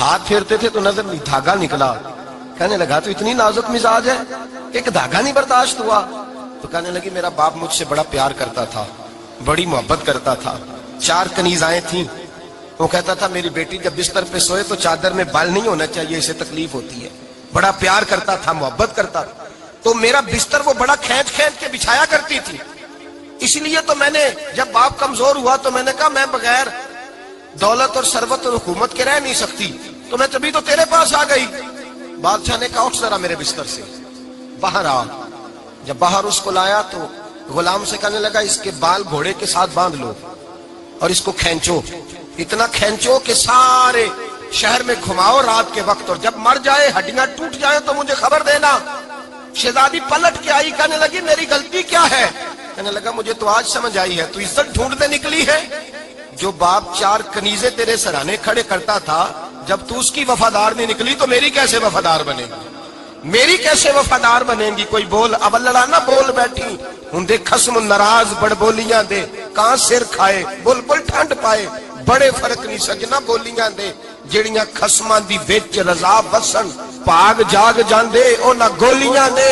ہاتھ پھیرتے تھے تو نظر نہیں، دھاگا نکلا. کہنے لگا تو اتنی نازک مزاج ہے کہ ایک دھاگا نہیں برداشت ہوا. تو کہنے لگی میرا باپ مجھ سے بڑا پیار کرتا تھا، بڑی محبت کرتا تھا. 4 کنیزائیں تھیں. وہ کہتا تھا میری بیٹی جب بستر پہ سوئے تو چادر میں بال نہیں ہونا چاہیے، اسے تکلیف ہوتی ہے. بڑا پیار کرتا تھا، محبت کرتا تھا. تو میرا بستر وہ بڑا کھینچ کھینچ کے بچھایا کرتی تھی. اس لیے تو میں نے جب باپ کمزور ہوا تو میں نے کہا میں بغیر دولت اور ثروت اور حکومت کے رہ نہیں سکتی، تو میں تبھی تو تیرے پاس آ گئی. بادشاہ نے کہا اٹھ ذرا میرے بستر سے، باہر آ. جب باہر اس کو لایا تو غلام سے کہنے لگا اس کے بال گھوڑے کے ساتھ باندھ لو اور اس کو کھینچو، اتنا کھینچو کہ سارے شہر میں گھماؤ رات کے وقت، اور جب مر جائے ہڈیاں ٹوٹ جائیں تو مجھے خبر دینا. شہزادی پلٹ کے آئی، کہنے لگی میری غلطی کیا ہے؟ کہنے لگا مجھے تو آج سمجھ آئی ہے، تو عزت ڈھونڈنے نکلی ہے. جو باپ 4 کنیزیں تیرے سرانے کھڑے کرتا تھا، جب تو اس کی وفادار نہیں نکلی تو میری کیسے وفادار بنے گی؟ میری کیسے وفادار بنے گی؟ کوئی بول اب لڑانا بول بیٹھی ہوں دے خصم ناراض بڑ بولیاں دے، کہاں سر کھائے بول بول ٹھنڈ پائے. بڑے فرق نہیں سجنا بولیاں دے جڑیاں خصماں دی وچ رضا وسن، پاگ جاگ جاندے او نہ گولیاں دے.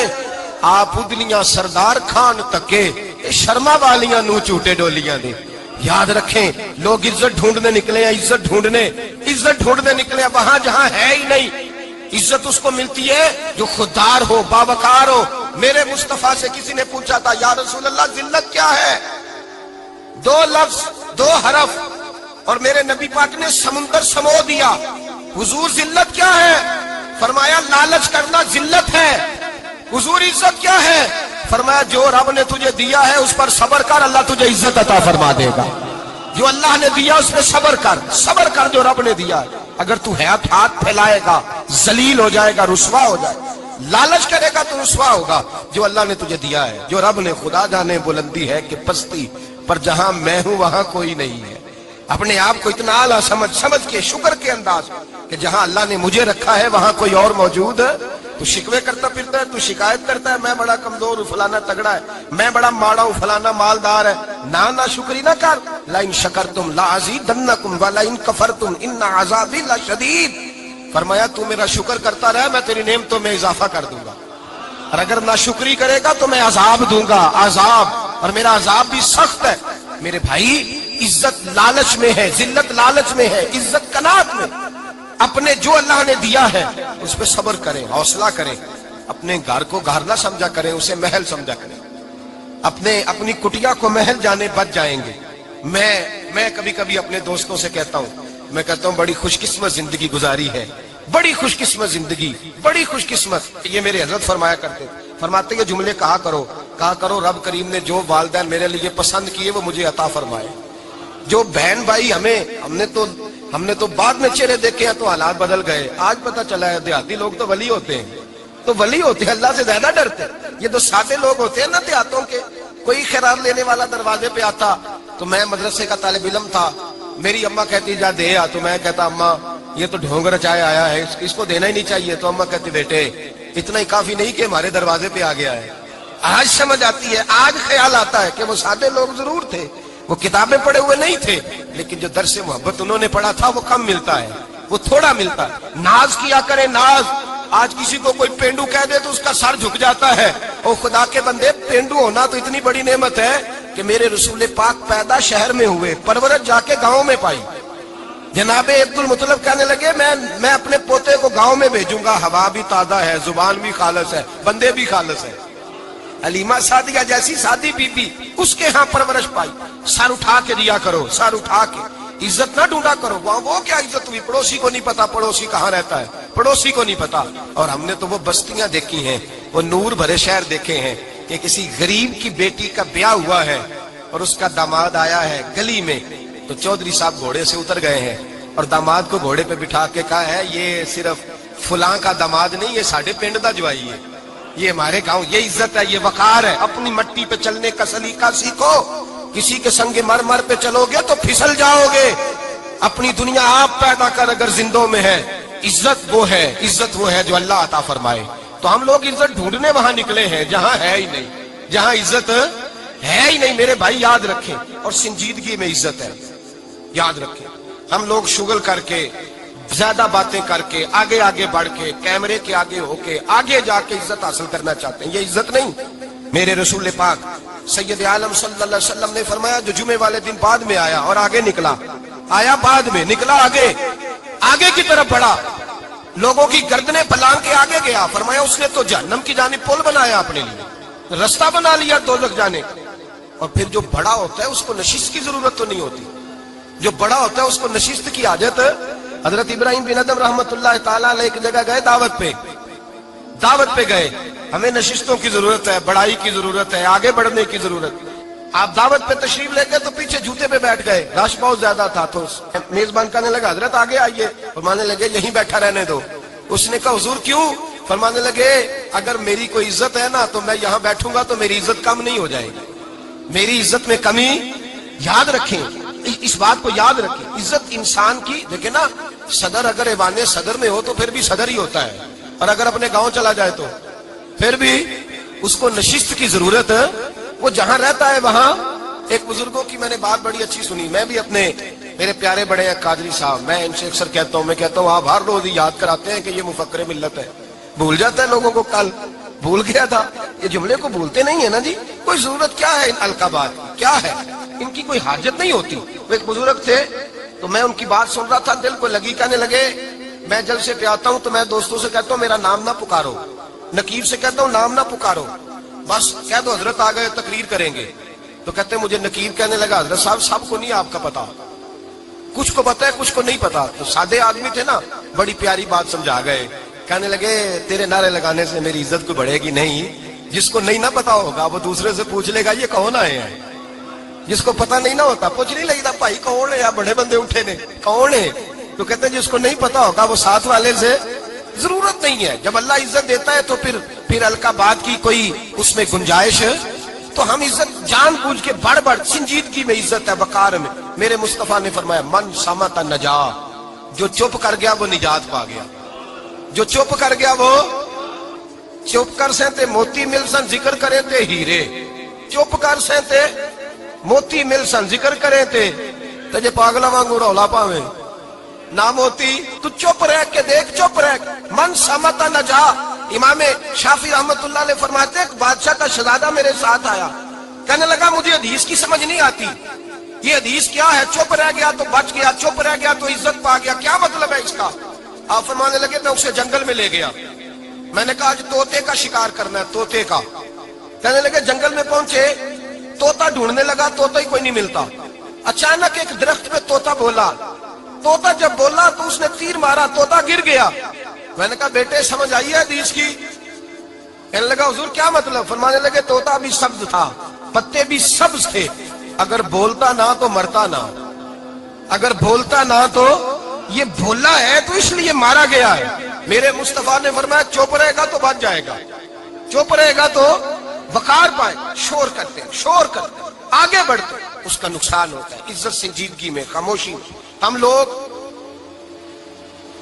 آپ ادلیاں سردار خان تکے شرما والیاں نو چوٹے ڈولیاں دے. یاد رکھیں لوگ عزت ڈھونڈنے نکلے ہیں، عزت ڈھونڈنے نکلے ہیں وہاں جہاں ہے ہی نہیں. عزت اس کو ملتی ہے جو خوددار ہو، باوقار ہو. میرے مصطفیٰ سے کسی نے پوچھا تھا یا رسول اللہ ذلت کیا ہے؟ 2 لفظ 2 حرف اور میرے نبی پاک نے سمندر سمو دیا. حضور ذلت کیا ہے؟ فرمایا لالچ کرنا ذلت ہے. حضور عزت کیا ہے؟ فرمایا جو رب نے تجھے دیا ہے اس پر صبر کر، اللہ تجھے عزت عطا فرما دے گا. جو اللہ نے دیا اس پہ صبر کر جو رب نے دیا ہے. اگر تو ہاتھ پھیلائے گا ذلیل ہو جائے گا، رسوا ہو جائے گا. لالچ کرے گا تو رسوا ہوگا. جو اللہ نے تجھے دیا ہے، جو رب نے، خدا جانے بلندی ہے کہ پستی، پر جہاں میں ہوں وہاں کوئی نہیں ہے. اپنے آپ کو اتنا اعلیٰ سمجھ کے شکر کے انداز کہ جہاں اللہ نے مجھے رکھا ہے وہاں کوئی اور موجود ہے. تو شکوے کرتا پھرتا ہے، تو شکایت کرتا ہے میں بڑا کمزور ہوں، فلانا تگڑا ہے، میں بڑا ماڑا ہوں، فلانا مالدار ہے. نا شکری نہ کر. لئن شکرتم لازیدنکم ولئن کفرتم ان عذابی لشدید. فرمایا تو میرا شکر کرتا رہے میں تیری نعمتوں میں اضافہ کر دوں گا، اور اگر ناشکری کرے گا تو میں عذاب دوں گا، عذاب، اور میرا عذاب بھی سخت ہے. میرے بھائی عزت لالچ میں ہے، ذلت لالچ میں ہے، عزت قناعت میں. اپنے جو اللہ نے دیا ہے اس پہ صبر کریں، حوصلہ کریں. اپنے گھر کو گھر نہ سمجھا کریں، اسے محل سمجھا کریں. اپنی کٹیا کو محل جانے بچ جائیں گے. میں کبھی کبھی اپنے دوستوں سے کہتا ہوں بڑی خوش قسمت زندگی گزاری ہے، بڑی خوش قسمت زندگی، بڑی خوش قسمت. یہ میرے حضرت فرمایا کرتے، فرماتے یہ جملے کہا کرو رب کریم نے جو والدین میرے لیے پسند کیے وہ مجھے عطا فرمائے. جو بہن بھائی ہم نے تو بعد میں چہرے دیکھے ہیں تو حالات بدل گئے. آج پتہ چلا ہے دیہاتی لوگ تو ولی ہوتے ہیں، اللہ سے زیادہ ڈرتے. یہ تو سادے لوگ ہوتے ہیں نا دیہاتوں کے. کوئی خیرات لینے والا دروازے پہ آتا تو میں مدرسے کا طالب علم تھا، میری اماں کہتی جا دے آ، تو میں کہتا اماں یہ تو ڈھونگ رچائے آیا ہے، اس کو دینا ہی نہیں چاہیے. تو اماں کہتی بیٹے اتنا ہی کافی نہیں کہ ہمارے دروازے پہ آ گیا ہے. آج سمجھ آتی ہے، آج خیال آتا ہے کہ وہ سادے لوگ ضرور تھے، وہ کتابیں پڑھے ہوئے نہیں تھے، لیکن جو درس محبت انہوں نے پڑھا تھا وہ کم ملتا ہے، وہ تھوڑا ملتا ہے. ناز کیا کرے، ناز. آج کسی کو کوئی پینڈو کہہ دے تو اس کا سر جھک جاتا ہے. او خدا کے بندے، پینڈو ہونا تو اتنی بڑی نعمت ہے کہ میرے رسول پاک پیدا شہر میں ہوئے، پرورش جا کے گاؤں میں پائی. جناب عبد المطلب کہنے لگے میں اپنے پوتے کو گاؤں میں بھیجوں گا، ہوا بھی تازہ ہے، زبان بھی خالص ہے، بندے بھی خالص ہے. حلیمہ سعدیہ جیسی سادی بی بی، اس کے ہاں پرورش پائی. سر اٹھا کے دیا کرو، سر اٹھا کے. عزت نہ ڈھونڈا کرو. وہ کیا عزت ہوئی؟ پڑوسی کو نہیں پتا پڑوسی کہاں رہتا ہے، پڑوسی کو نہیں پتا. اور ہم نے تو وہ بستیاں دیکھی ہیں، وہ نور بھرے شہر دیکھے ہیں کہ کسی غریب کی بیٹی کا بیاہ ہوا ہے اور اس کا داماد آیا ہے گلی میں، تو چودھری صاحب گھوڑے سے اتر گئے ہیں اور داماد کو گھوڑے پہ بٹھا کے کہا ہے یہ صرف فلاں کا داماد نہیں، یہ ساڑھے پنڈ دا جوائی ہے، یہ ہمارے گاؤں. یہ عزت ہے، یہ وقار ہے. اپنی مٹی پہ چلنے کا سلیقہ سیکھو. کسی کے سنگ مرمر پہ چلو گے تو پھسل جاؤ گے. اپنی دنیا آپ پیدا کر اگر زندوں میں ہے. عزت وہ ہے جو اللہ عطا فرمائے. تو ہم لوگ عزت ڈھونڈنے وہاں نکلے ہیں جہاں ہے ہی نہیں، جہاں عزت ہے ہی نہیں. میرے بھائی یاد رکھیں، اور سنجیدگی میں عزت ہے، یاد رکھیں. ہم لوگ شغل کر کے زیادہ باتیں کر کے آگے آگے بڑھ کے کیمرے کے آگے ہو کے آگے جا کے عزت حاصل کرنا چاہتے ہیں. یہ عزت نہیں. میرے رسول پاک سید عالم صلی اللہ علیہ وسلم نے فرمایا جو جمعے والے دن بعد میں آیا اور آگے نکلا, آیا بعد میں, نکلا آگے, آگے کی طرف بڑھا, لوگوں کی گردنیں پلانگ کے آگے گیا, فرمایا اس نے تو جہنم کی جانب پل بنایا اپنے لیے, رستہ بنا لیا دوزخ جانے. اور پھر جو بڑا ہوتا ہے اس کو نشست کی ضرورت تو نہیں ہوتی. جو بڑا ہوتا ہے اس کو نشست کی حاجت. حضرت ابراہیم بن ادم رحمت اللہ تعالیٰ علیہ ایک جگہ گئے, دعوت پہ گئے. ہمیں نشستوں کی ضرورت ہے, بڑائی کی ضرورت ہے, آگے بڑھنے کی ضرورت. آپ دعوت پہ تشریف لے گئے تو پیچھے جوتے پہ بیٹھ گئے, رش بہت زیادہ تھا. تو میزبان کہنے لگا حضرت آگے آئیے, فرمانے لگے یہیں بیٹھا رہنے دو. اس نے کہا حضور کیوں؟ فرمانے لگے اگر میری کوئی عزت ہے نا تو میں یہاں بیٹھوں گا تو میری عزت کم نہیں ہو جائے گی, میری عزت میں کمی. یاد رکھیں, اس بات کو یاد رکھیں. عزت انسان کی, دیکھیں نا, صدر اگر ایوان صدر میں ہو تو پھر بھی صدر ہی ہوتا ہے, اور اگر اپنے گاؤں چلا جائے تو پھر بھی اس کو نشست کی ضرورت ہے. وہ جہاں رہتا ہے وہاں. ایک بزرگوں کی میں نے بات بڑی اچھی سنی. میں بھی اپنے میرے پیارے بڑے ہیں قادری صاحب, میں ان سے اکثر کہتا ہوں, میں کہتا ہوں آپ ہر روز یاد کراتے ہیں کہ یہ مفکر ملت ہے. بھول جاتا ہے لوگوں کو, کل بھول گیا تھا. یہ جملے کو بھولتے نہیں ہے نا جی. کوئی ضرورت کیا ہے ان القابات کی, کیا ہے ان کی, کوئی حاجت نہیں ہوتی. وہ ایک بزرگ تھے تو میں ان کی بات سن رہا تھا, دل کو لگی. کہنے لگے میں جلسے پہ آتا ہوں تو میں دوستوں سے کہتا ہوں میرا نام نہ پکارو, نقیب سے کہتا ہوں نام نہ پکارو, بس کہہ دو حضرت آ گئے تقریر کریں گے. تو کہتے ہیں مجھے نقیب کہنے لگا حضرت صاحب سب کو نہیں آپ کا پتا, کچھ کو پتا ہے کچھ کو نہیں پتا. تو سادے آدمی تھے نا, بڑی پیاری بات سمجھا گئے. کہنے لگے تیرے نعرے لگانے سے میری عزت کو بڑھے گی نہیں. جس کو نہیں نہ پتا ہوگا وہ دوسرے سے پوچھ لے گا یہ کون آئے ہیں. جس کو پتا نہیں نہ ہوتا پوچھ نہیں لگتا بھائی کون ہے, یا بڑے بندے اٹھے نے کون ہے. تو کہتے ہیں جس کو نہیں پتا ہوگا وہ ساتھ والے سے ضرورت نہیں ہے. جب اللہ عزت دیتا ہے تو پھر القابات کی کوئی اس میں گنجائش. تو ہم عزت جان بوجھ کے بڑھ بڑھ, سنجیدگی میں عزت ہے, وقار میں. میرے مصطفیٰ نے فرمایا من صمت نجا, جو چپ کر گیا وہ نجات پا گیا. جو چپ کر گیا وہ چپ کر سہتے موتی مل سن ذکر کرے تے ہیرے, چپ کر سہتے موتی مل سن ذکر کرے تے تجھے پاگلا وانگو رولا پاویں نہ موتی. تو چپ رہ کے دیکھ, چپ رہ. من صمت نجا. امام شافعی رحمت اللہ علیہ فرماتے ایک بادشاہ کا شہزادہ میرے ساتھ آیا, کہنے لگا مجھے حدیث کی سمجھ نہیں آتی, یہ حدیث کیا ہے, چپ رہ گیا تو بچ گیا, چپ رہ گیا تو عزت پا گیا, کیا مطلب ہے اس کا؟ آپ فرمانے لگے میں اسے جنگل میں لے گیا, میں نے کہا آج طوطے کا شکار کرنا ہے, طوطے کا. کہنے لگے جنگل میں پہنچے, طوطا ڈھونڈنے لگا, طوطا ہی کوئی نہیں ملتا. اچانک ایک درخت پہ طوطا بولا, طوطا جب بولا تو اس نے تیر مارا, طوطا گر گیا. میں نے کہا بیٹے سمجھ آئی ہے حدیث کی؟ کہنے لگا حضور کیا مطلب؟ فرمانے لگے طوطا بھی سبز تھا, پتے بھی سبز تھے, اگر بولتا نہ تو مرتا نہ, اگر بولتا نہ تو یہ بولا ہے تو اس لیے مارا گیا ہے. میرے مصطفیٰ نے فرمایا چپ رہے گا تو بچ جائے گا, چپ رہے گا تو وقار پائے. شور کرتے آگے بڑھتے اس کا نقصان ہوتا ہے. عزت سنجیدگی میں, خاموشی میں. ہم لوگ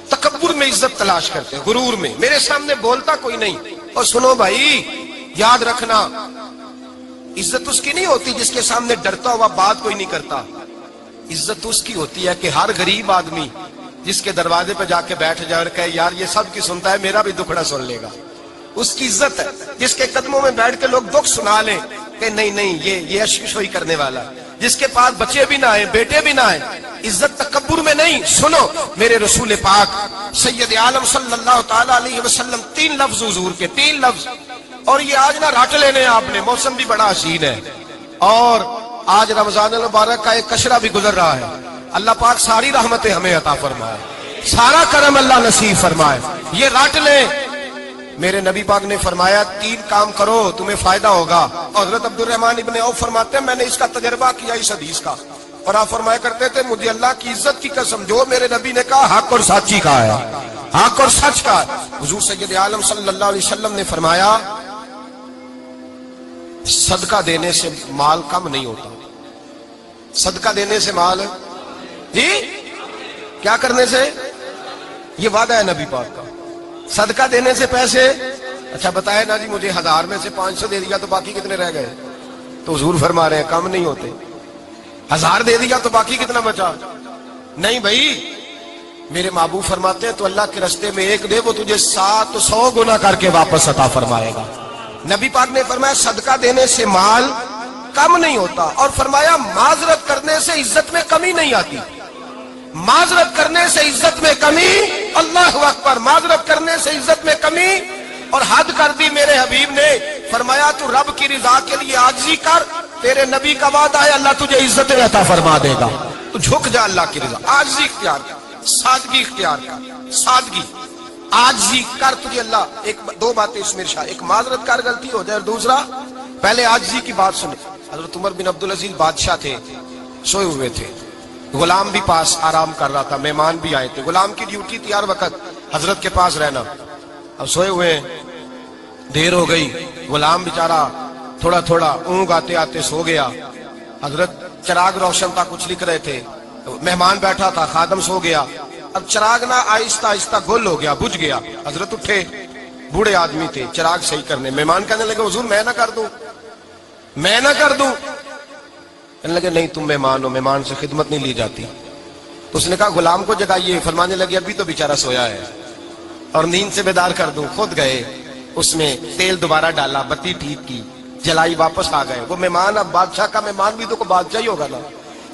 تکبر میں عزت تلاش کرتے ہیں, غرور میں. میرے سامنے بولتا کوئی نہیں. اور سنو بھائی یاد رکھنا, عزت اس کی نہیں ہوتی جس کے سامنے ڈرتا ہوا بات کوئی نہیں کرتا. عزت اس کی ہوتی ہے کہ ہر غریب آدمی جس کے دروازے پہ جا کے بیٹھ جائے اور کہے یار یہ سب کی سنتا ہے, میرا بھی دکھڑا سن لے گا, اس کی عزت ہے. جس کے قدموں میں بیٹھ کے لوگ دکھ سنا لیں کہ نہیں یہ اشکشوئی کرنے والا, جس کے پاس بچے بھی نہ آئے, بیٹے بھی نہ آئے. عزت تکبر میں نہیں. سنو میرے رسول پاک سید عالم صلی اللہ تعالی علیہ وسلم 3 لفظ حضور کے, 3 لفظ. اور یہ آج نہ رٹ لینے آپ نے, موسم بھی بڑا حسین ہے اور آج رمضان المبارک کا ایک کشرہ بھی گزر رہا ہے. اللہ پاک ساری رحمتیں ہمیں عطا فرمائے, سارا کرم اللہ نصیب فرمائے. یہ رٹ لیں. میرے نبی پاک نے فرمایا 3 کام کرو تمہیں فائدہ ہوگا. حضرت عبد الرحمن ابن عوف فرماتے ہیں میں نے اس کا تجربہ کیا اس حدیث کا, اور آپ فرمایا کرتے تھے مجھے اللہ کی عزت کی قسم جو میرے نبی نے کہا حق اور سچی کہا ہے, حق اور سچ کا. حضور سید عالم صلی اللہ علیہ وسلم نے فرمایا صدقہ دینے سے مال کم نہیں ہوتا. صدقہ دینے سے مال جی کیا کرنے سے, یہ وعدہ ہے نبی پاک کا. صدقہ دینے سے پیسے, اچھا بتائے نا جی مجھے 1000 میں سے 500 دے دیا تو باقی کتنے رہ گئے؟ تو حضور فرما رہے ہیں کم نہیں ہوتے. 1000 دے دیا تو باقی کتنا بچا؟ نہیں بھائی میرے محبوب فرماتے ہیں تو اللہ کے رستے میں ایک دے، وہ تجھے 700 گنا کر کے واپس عطا فرمائے گا۔ نبی پاک نے فرمایا صدقہ دینے سے مال کم نہیں ہوتا، اور فرمایا معذرت کرنے سے عزت میں کمی نہیں آتی۔ معذرت کرنے سے عزت میں کمی، اللہ اکبر، معذرت کرنے سے عزت میں کمی، اور حد کر دی میرے حبیب نے، فرمایا تو رب کی رضا کے لیے عاجزی کر، تیرے نبی کا وعدہ ہے اللہ تجھے عزت عطا فرما دے گا۔ تو جھک جا اللہ کی رضا، عاجزی اختیار کر، سادگی اختیار کر، سادگی عاجزی کر، تجھے اللہ دو باتیں اس میں ارشاد، ایک معذرت کر غلطی ہو جائے، اور دوسرا پہلے عاجزی کی بات سنے۔ حضرت عمر بن عبدالعزیز بادشاہ تھے، سوئے ہوئے تھے، غلام بھی پاس آرام کر رہا تھا، مہمان بھی آئے تھے، غلام کی ڈیوٹی تھی ہر وقت حضرت کے پاس رہنا۔ اب سوئے ہوئے ہیں، دیر ہو گئی، غلام بیچارہ تھوڑا تھوڑا اونگ آتے آتے سو گیا۔ حضرت چراغ روشن تھا، کچھ لکھ رہے تھے، مہمان بیٹھا تھا، خادم سو گیا۔ اب چراغ نہ آہستہ آہستہ گل ہو گیا، بجھ گیا۔ حضرت اٹھے، بوڑھے آدمی تھے، چراغ صحیح کرنے، مہمان کہنے لگے حضور میں نہ کر دوں، میں نہ کر دوں۔ کہنے لگے نہیں تم مہمان ہو، مہمان سے خدمت نہیں لی جاتی۔ تو اس نے کہا غلام کو جگائیے، فرمانے لگے ابھی تو بیچارہ سویا ہے اور نیند سے بیدار کر دوں۔ خود گئے، اس میں تیل دوبارہ ڈالا، بتی ٹھیک کی، جلائی، واپس آ گئے۔ وہ مہمان، اب بادشاہ کا مہمان بھی تو کوئی بادشاہ ہی ہوگا نا۔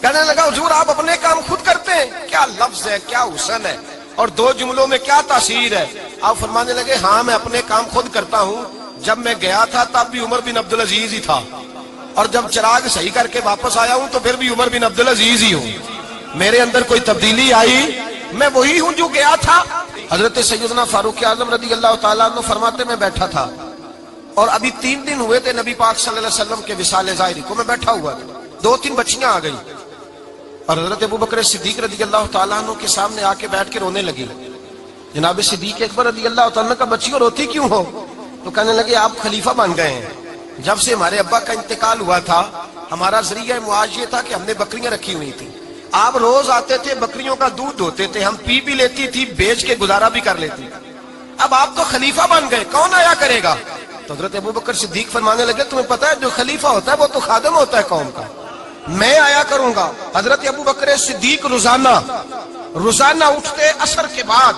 کہنے لگا حضور آپ اپنے کام خود کرتے ہیں، کیا لفظ ہے، کیا حسن ہے، اور دو جملوں میں کیا تاثیر ہے۔ آپ فرمانے لگے ہاں میں اپنے کام خود کرتا ہوں، جب میں گیا تھا تب بھی عمر بن عبدالعزیز ہی تھا، اور جب چراغ صحیح کر کے واپس آیا ہوں تو پھر بھی عمر بن عبدالعزیز ہی ہوں، میرے اندر کوئی تبدیلی آئی، میں وہی ہوں جو گیا تھا۔ حضرت سیدنا فاروق اعظم رضی اللہ تعالیٰ عنہ فرماتے میں بیٹھا تھا، اور ابھی 3 دن ہوئے تھے نبی پاک صلی اللہ علیہ وسلم کے وصال ظاہری کو، میں بیٹھا ہوا تھا، 2-3 بچیاں آ گئی، اور حضرت ابوبکر صدیق رضی اللہ تعالیٰ عنہ کے سامنے آ کے بیٹھ کے رونے لگی۔ جناب صدیق اکبر رضی اللہ تعالیٰ عنہ کا بچیوں روتی کیوں ہو؟ تو کہنے لگے آپ خلیفہ بن گئے ہیں، جب سے ہمارے ابا کا انتقال ہوا تھا ہمارا ذریعہ معاش یہ تھا کہ ہم نے بکریاں رکھی ہوئی تھیں، آپ روز آتے تھے، بکریوں کا دودھ دھوتے تھے، ہم پی بھی لیتی تھی، بیچ کے گزارا بھی کر لیتی، اب آپ تو خلیفہ بن گئے، کون آیا کرے گا؟ تو حضرت ابوبکر صدیق فرمانے لگے تمہیں پتہ ہے جو خلیفہ ہوتا ہے وہ تو خادم ہوتا ہے قوم کا، میں آیا کروں گا۔ حضرت ابوبکر صدیق روزانہ اٹھتے عصر کے بعد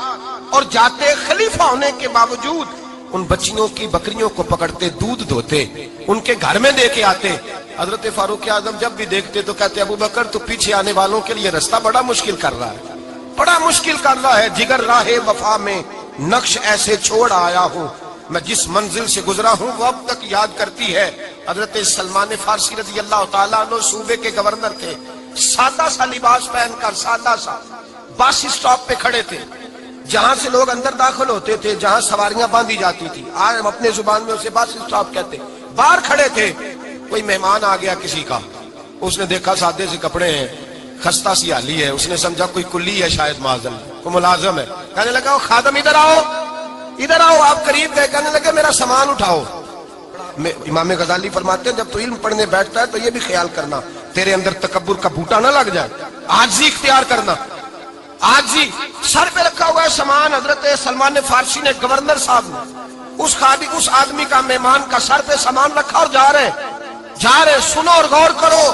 اور جاتے، خلیفہ ہونے کے باوجود ان بچیوں کی بکریوں کو پکڑتے، دودھ دھوتے، ان کے گھر میں دے کے آتے۔ حضرت فاروق اعظم جب بھی دیکھتے تو کہتے ابوبکر تو پیچھے آنے والوں کے لیے رستہ بڑا مشکل کر رہا ہے، بڑا مشکل کر رہا ہے، جگر راہ وفا میں نقش ایسے چھوڑ آیا ہوں، میں جس منزل سے گزرا ہوں وہ اب تک یاد کرتی ہے۔ حضرت سلمان فارسی رضی اللہ تعالیٰ عنہ صوبے کے گورنر تھے، سادہ سا لباس پہن کر، سادہ سا، بس اسٹاپ پہ کھڑے تھے، جہاں سے لوگ اندر داخل ہوتے تھے، جہاں سواریاں باندھی جاتی تھی، آج ہم اپنے زبان میں اسے بس اسٹاپ کہتے، باہر کھڑے تھے۔ کوئی مہمان آ گیا کسی کا، اس نے دیکھا سادے سے کپڑے ہیں، خستہ سی حالی ہے، اس نے سمجھا کوئی کلی ہے، شاید معذم کوئی ملازم ہے، کہنے لگا خادم ادھر آؤ، ادھر آؤ، آپ قریب گئے، کہنے لگے میرا سامان اٹھاؤ۔ امام غزالی فرماتے ہیں جب تو علم پڑھنے بیٹھتا ہے تو یہ بھی خیال کرنا تیرے اندر تکبر کا بوٹا نہ لگ جائے، عاجزی اختیار کرنا، عاجزی۔ سر پہ رکھا ہوا ہے سامان، حضرت سلمان فارسی نے، گورنر صاحب نے، اس آدمی کا، مہمان کا سر پہ سامان رکھا اور جا رہے، سنو اور غور کرو،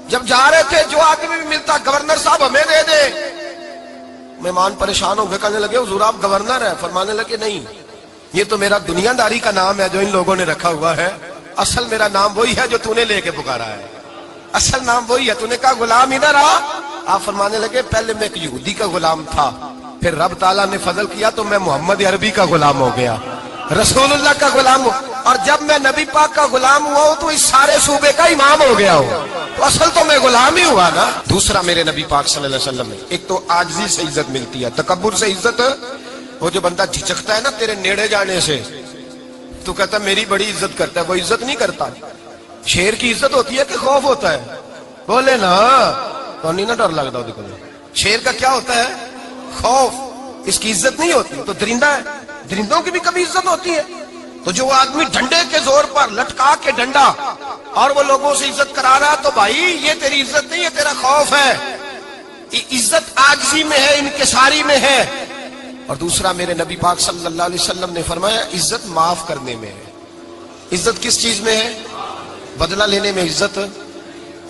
جب جا رہے تھے جو آدمی بھی ملتا گورنر صاحب ہمیں دے دے، مہمان پریشان ہو گئے، کہنے لگے حضور آپ گورنر ہیں؟ فرمانے لگے نہیں، یہ تو میرا دنیا داری کا نام ہے جو ان لوگوں نے رکھا ہوا ہے، اصل میرا نام وہی ہے جو تو نے لے کے پکارا ہے، اصل نام وہی ہے۔ تو نے کہا غلام ادھر آ، آپ فرمانے لگے پہلے میں ایک یہودی کا غلام تھا، پھر رب تعالیٰ نے فضل کیا تو میں محمد عربی کا غلام ہو گیا، رسول اللہ کا غلام ہوں، اور جب میں نبی پاک کا غلام ہوا ہوں تو اس سارے صوبے کا امام ہو گیا ہوں، تو اصل تو میں غلام ہی ہوا نا۔ دوسرا میرے نبی پاک صلی اللہ علیہ وسلم میں ایک تو عاجزی سے عزت ملتی ہے، تکبر سے عزت، وہ جو بندہ جھجکتا ہے نا تیرے نیڑے جانے سے، تو کہتا ہے میری بڑی عزت کرتا ہے، وہ عزت نہیں کرتا۔ شیر کی عزت ہوتی ہے کہ خوف ہوتا ہے؟ بولے نا، تو نہیں نا ڈر لگتا دیکھو، شیر کا کیا ہوتا ہے؟ خوف، اس کی عزت نہیں ہوتی۔ تو درندہ ہے، درندوں کی بھی کبھی عزت ہوتی ہے؟ تو جو آدمی ڈنڈے کے زور پر لٹکا کے ڈنڈا اور وہ لوگوں سے عزت کرا رہا، تو بھائی یہ تیری عزت نہیں ہے، تیرا خوف ہے۔ عزت عاجزی میں ہے، انکساری میں ہے۔ اور دوسرا میرے نبی پاک صلی اللہ علیہ وسلم نے فرمایا عزت معاف کرنے میں ہے۔ عزت کس چیز میں ہے؟ بدلہ لینے میں عزت،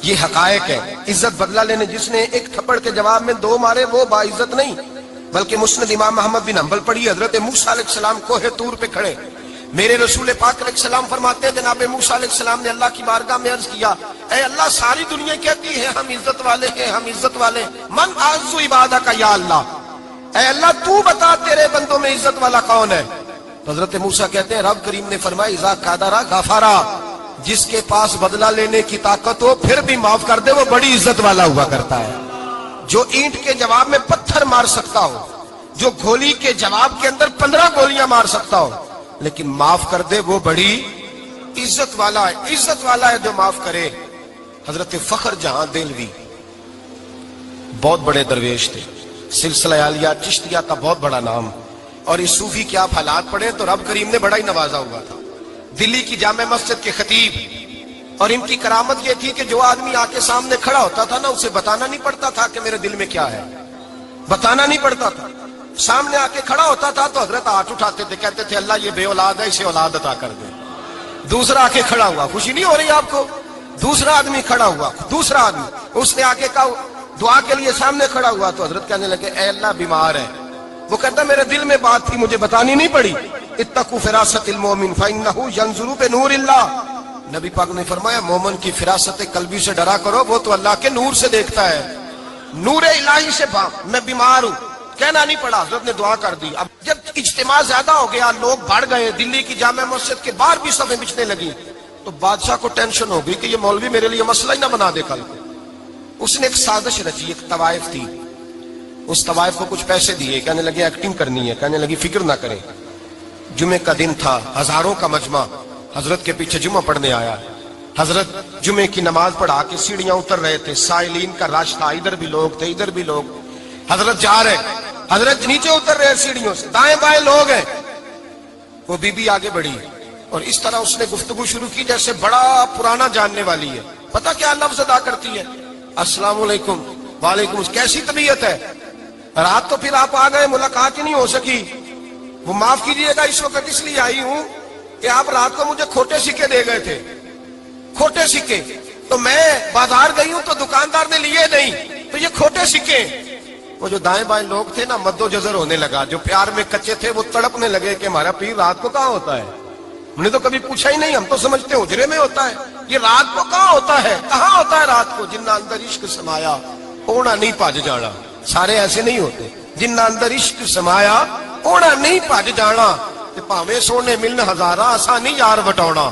یہ حقائق ہے۔ عزت بدلہ لینے، جس نے ایک تھپڑ کے جواب میں 2 مارے وہ باعزت نہیں۔ بلکہ مسند امام محمد بن حنبل پڑھی، حضرت موسیٰ علیہ السلام کوہ طور پہ کھڑے، میرے رسول پاک علیہ السلام فرماتے ہیں جناب موسیٰ علیہ السلام نے اللہ کی بارگاہ میں عرض کیا، اے اللہ ساری دنیا کہتی ہے ہم عزت والے ہیں، ہم عزت والے ہیں، من اعز عبادک یا اللہ، اے اللہ تو بتا تیرے بندوں میں عزت والا کون ہے؟ حضرت موسیٰ کہتے ہیں رب کریم نے فرمایا اذا قادر غفارا، جس کے پاس بدلہ لینے کی طاقت ہو پھر بھی معاف کر دے وہ بڑی عزت والا ہوا کرتا ہے۔ جو اینٹ کے جواب میں پتھر مار سکتا ہو، جو گولی کے جواب کے اندر 15 گولیاں مار سکتا ہو، لیکن معاف کر دے وہ بڑی عزت والا ہے، عزت والا ہے جو معاف کرے۔ حضرت فخر جہاں دہلوی بہت بڑے درویش تھے، سلسلہ عالیہ چشتیہ کا بہت بڑا نام، اور اس صوفی کے آپ حالات پڑھیں تو رب کریم نے بڑا ہی نوازا ہوا تھا۔ دلی کی جامع مسجد کے خطیب، اور ان کی کرامت یہ تھی کہ جو آدمی آ کے سامنے کھڑا ہوتا تھا نا اسے بتانا نہیں پڑتا تھا کہ میرے دل میں کیا ہے، بتانا نہیں پڑتا تھا، سامنے آ کے کھڑا ہوتا تھا تو حضرت ہاتھ اٹھاتے تھے، کہتے تھے اللہ یہ بے اولاد ہے اسے اولاد عطا کر دے۔ دوسرا آ کے کھڑا ہوا، خوشی نہیں ہو رہی آپ کو؟ دوسرا آدمی کھڑا ہوا، دوسرا آدمی، اس نے آ کے کہا دعا کے لیے سامنے کھڑا ہوا تو حضرت کہنے لگے اے اللہ بیمار ہے، وہ کہتا میرے دل میں بات تھی مجھے بتانی نہیں پڑی، اتقوا فراست المومن فانہ ینظر بنور اللہ، نبی پاک نے فرمایا مومن کی فراست قلبی سے ڈرا کرو، وہ تو اللہ کے نور سے دیکھتا ہے، نور الہی سے میں بیمار ہوں، کہنا نہیں پڑا، حضرت نے دعا کر دی۔ اب جب اجتماع زیادہ ہو گیا، لوگ بڑھ گئے، دلی کی جامع مسجد کے باہر بھی صفیں بچنے لگی، تو بادشاہ کو ٹینشن ہو گئی کہ یہ مولوی میرے لیے مسئلہ ہی نہ بنا دے کل کو۔ اس نے ایک سازش رچی، ایک طوائف تھی، اس طوائف کو کچھ پیسے دیے، کہنے لگے ایکٹنگ کرنی ہے، کہنے لگی فکر نہ کریں۔ جمعے کا دن تھا، ہزاروں کا مجمع حضرت کے پیچھے جمعہ پڑھنے آیا، حضرت جمعے کی نماز پڑھا کے سیڑھیاں اتر رہے تھے، سائلین کا رش تھا، ادھر بھی لوگ تھے ادھر بھی لوگ، حضرت جا رہے، حضرت نیچے اتر رہے سیڑھیوں سے، دائیں بائیں لوگ ہیں، وہ بی بی آگے بڑھی اور اس طرح اس نے گفتگو شروع کی جیسے بڑا پرانا جاننے والی ہے، پتہ کیا لفظ ادا کرتی ہے؟ السلام علیکم، وعلیکم، کیسی طبیعت ہے؟ رات تو پھر آپ آ گئے، ملاقات ہی نہیں ہو سکی، وہ معاف کیجئے گا اس وقت اس لیے آئی ہوں کہ آپ رات کو مجھے کھوٹے سکے دے گئے تھے، کھوٹے سکے، تو میں بازار گئی ہوں تو دکاندار نے لیے نہیں، تو یہ کھوٹے سکے۔ وہ جو دائیں بائیں لوگ تھے نا مد و جزر ہونے لگا، جو پیار میں کچے تھے وہ تڑپنے لگے کہ ہمارا پیر رات کو کہاں ہوتا ہے، ہم نے تو کبھی پوچھا ہی نہیں، ہم تو سمجھتے حجرے میں ہوتا ہے، یہ رات کو کہاں ہوتا ہے، کہاں ہوتا ہے رات کو؟ جنہ اندر عشق سمایا اونا نہیں پج جانا، سارے ایسے نہیں ہوتے، جنہ اندر عشق سمایا اونا نہیں پج جانا، پاویں سونے ملن ہزارہ آسانی یار بٹونا۔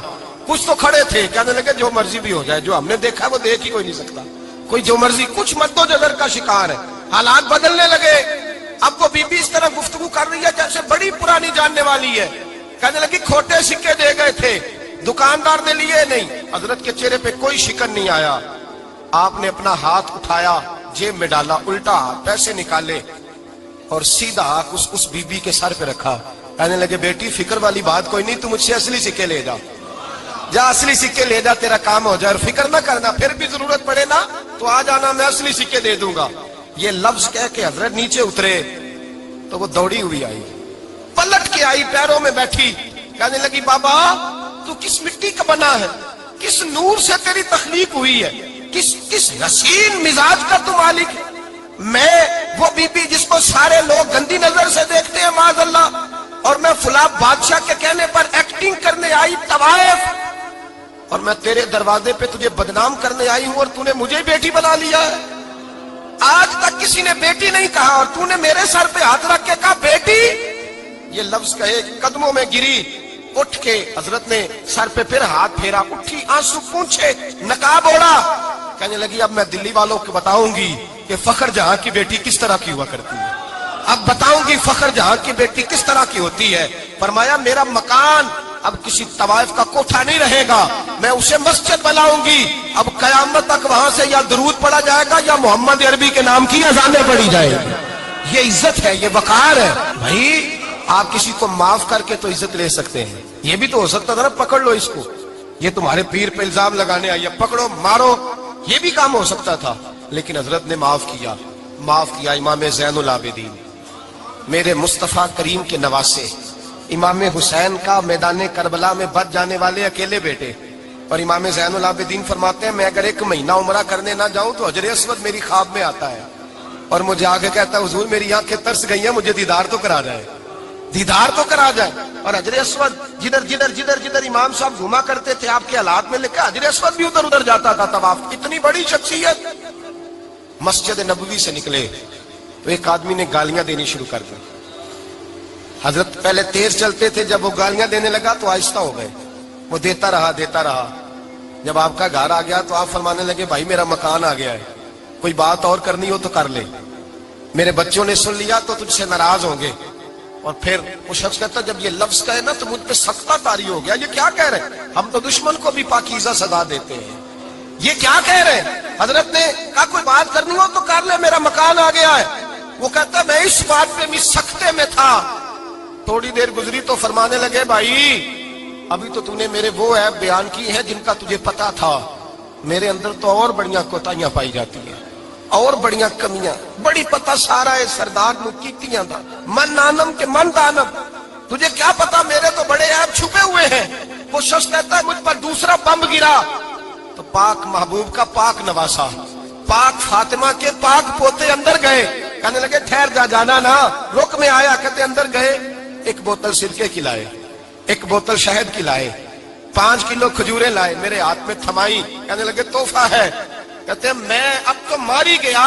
کچھ تو کھڑے تھے کہنے لگے جو مرضی بھی ہو جائے، جو ہم نے دیکھا وہ دیکھ ہی کوئی نہیں سکتا، کوئی جو مرضی، کچھ مد و جزر کا شکار ہے، حالات بدلنے لگے۔ اب وہ بی بی اس طرح گفتگو کر رہی ہے جیسے بڑی پرانی جاننے والی ہے، کہنے لگی کھوٹے سکے دے گئے تھے، دکاندار نے لیے نہیں۔ حضرت کے چہرے پہ کوئی شکن نہیں آیا، آپ نے اپنا ہاتھ اٹھایا، جیب میں ڈالا، الٹا پیسے نکالے اور سیدھا اس بی بی کے سر پہ رکھا، کہنے لگے بیٹی فکر والی بات کوئی نہیں، تم مجھ سے اصلی سکے لے جا، جا اصلی سکے لے جا، تیرا کام ہو جائے، اور فکر نہ کرنا، پھر بھی ضرورت پڑے نا تو آ جانا، میں اصلی سکے دے دوں گا۔ یہ لفظ کہہ کے حضرت نیچے اترے تو وہ دوڑی ہوئی آئی، پلٹ کے آئی، پیروں میں بیٹھی، کہنے لگی بابا تو کس مٹی کا بنا ہے، کس نور سے تیری تخلیق ہوئی ہے، کس حسین مزاج کا تو مالک ہے؟ میں وہ بی بی جس کو سارے لوگ گندی نظر سے دیکھتے ہیں معاذ اللہ، اور میں فلاں بادشاہ کے کہنے پر ایکٹنگ کرنے آئی طوائف، اور میں تیرے دروازے پہ تجھے بدنام کرنے آئی ہوں اور تو نے مجھے بیٹی بنا لیا ہے۔ آج تک کسی نے بیٹی نہیں کہا اور تو نے میرے سر پہ ہاتھ رکھ کے کہا بیٹی، یہ لفظ کہے قدموں میں گری، اٹھ کے حضرت نے سر پہ پھر ہاتھ پھیرا، اٹھی، آنسو پونچھے، نقاب اوڑا، کہنے لگی اب میں دلی والوں کو بتاؤں گی کہ فخر جہاں کی بیٹی کس طرح کی ہوا کرتی ہے، اب بتاؤں گی فخر جہاں کی بیٹی کس طرح کی ہوتی ہے۔ فرمایا میرا مکان اب کسی طوائف کا کوٹھا نہیں رہے گا، میں اسے مسجد بناؤں گی، اب قیامت تک وہاں سے یا درود پڑھا جائے گا یا محمد عربی کے نام کی اذانیں پڑھی جائے گی۔ یہ عزت ہے، یہ وقار ہے۔ بھائی آپ کسی کو معاف کر کے تو عزت لے سکتے ہیں، یہ بھی تو ہو سکتا تھا نا پکڑ لو اس کو، یہ تمہارے پیر پہ الزام لگانے آئی ہے، پکڑو مارو، یہ بھی کام ہو سکتا تھا، لیکن حضرت نے معاف کیا، معاف کیا۔ امام زین العابدین میرے مصطفیٰ کریم کے نواسے، امام حسین کا میدان کربلا میں بچ جانے والے اکیلے بیٹے، اور امام زین العابدین فرماتے ہیں میں اگر 1 مہینہ عمرہ کرنے نہ جاؤں تو حجر اسود میری خواب میں آتا ہے، اور مجھے آگے کہتا ہے حضور میری آنکھیں ترس گئی ہیں, مجھے دیدار تو کرا جائے, دیدار تو کرا جائے. اور حجر اسود جدھر جدھر جدھر جدھر امام صاحب گھما کرتے تھے آپ کے حالات میں لکھا حجر اسود بھی ادھر ادھر جاتا تھا طواف. اتنی بڑی شخصیت. مسجد نبوی سے نکلے تو ایک آدمی نے گالیاں دینی شروع کر دی. حضرت پہلے تیز چلتے تھے, جب وہ گالیاں دینے لگا تو آہستہ ہو گئے. وہ دیتا رہا. جب آپ کا گھر آ گیا تو آپ فرمانے لگے بھائی میرا مکان آ گیا ہے, کوئی بات اور کرنی ہو تو کر لے, میرے بچوں نے سن لیا تو تجھ سے ناراض ہوں گے. اور پھر وہ شخص کہتا جب یہ لفظ کہے نا تو مجھ پہ سختہ طاری ہو گیا, یہ کیا کہہ رہے ہیں, ہم تو دشمن کو بھی پاکیزہ سزا دیتے ہیں, یہ کیا کہہ رہے ہیں. حضرت نے کہا کوئی بات کرنی ہو تو کر لے, میرا مکان آ گیا ہے. وہ کہتا میں اس بات پہ بھی سختے میں تھا. تھوڑی دیر گزری تو فرمانے لگے بھائی ابھی تو نے میرے وہ عیب بیان کی ہیں جن کا تجھے پتا تھا, میرے اندر تو اور بڑیاں کوتاہیاں پائی جاتی ہیں, اور بڑیاں کمیاں. بڑی پتا سارا ہے سردار نو کیتیاں دا من نانم کے من دانم, تجھے کیا پتا میرے تو بڑے عیب چھپے ہوئے ہیں. وہ شخص کہتا ہے مجھ پر دوسرا بم گرا تو پاک محبوب کا پاک نواسا, پاک فاطمہ کے پاک پوتے اندر گئے. کہنے لگے ٹھہر جا, جانا نا, رک میں آیا. کہتے اندر گئے, ایک بوتل سرکے کی لائے, ایک بوتل شہد کی لائے, 5 کلو کھجوریں لائے, میرے ہاتھ میں تھمائی. کہنے لگے تحفہ ہے. کہتے ہیں میں اب تو ماری گیا.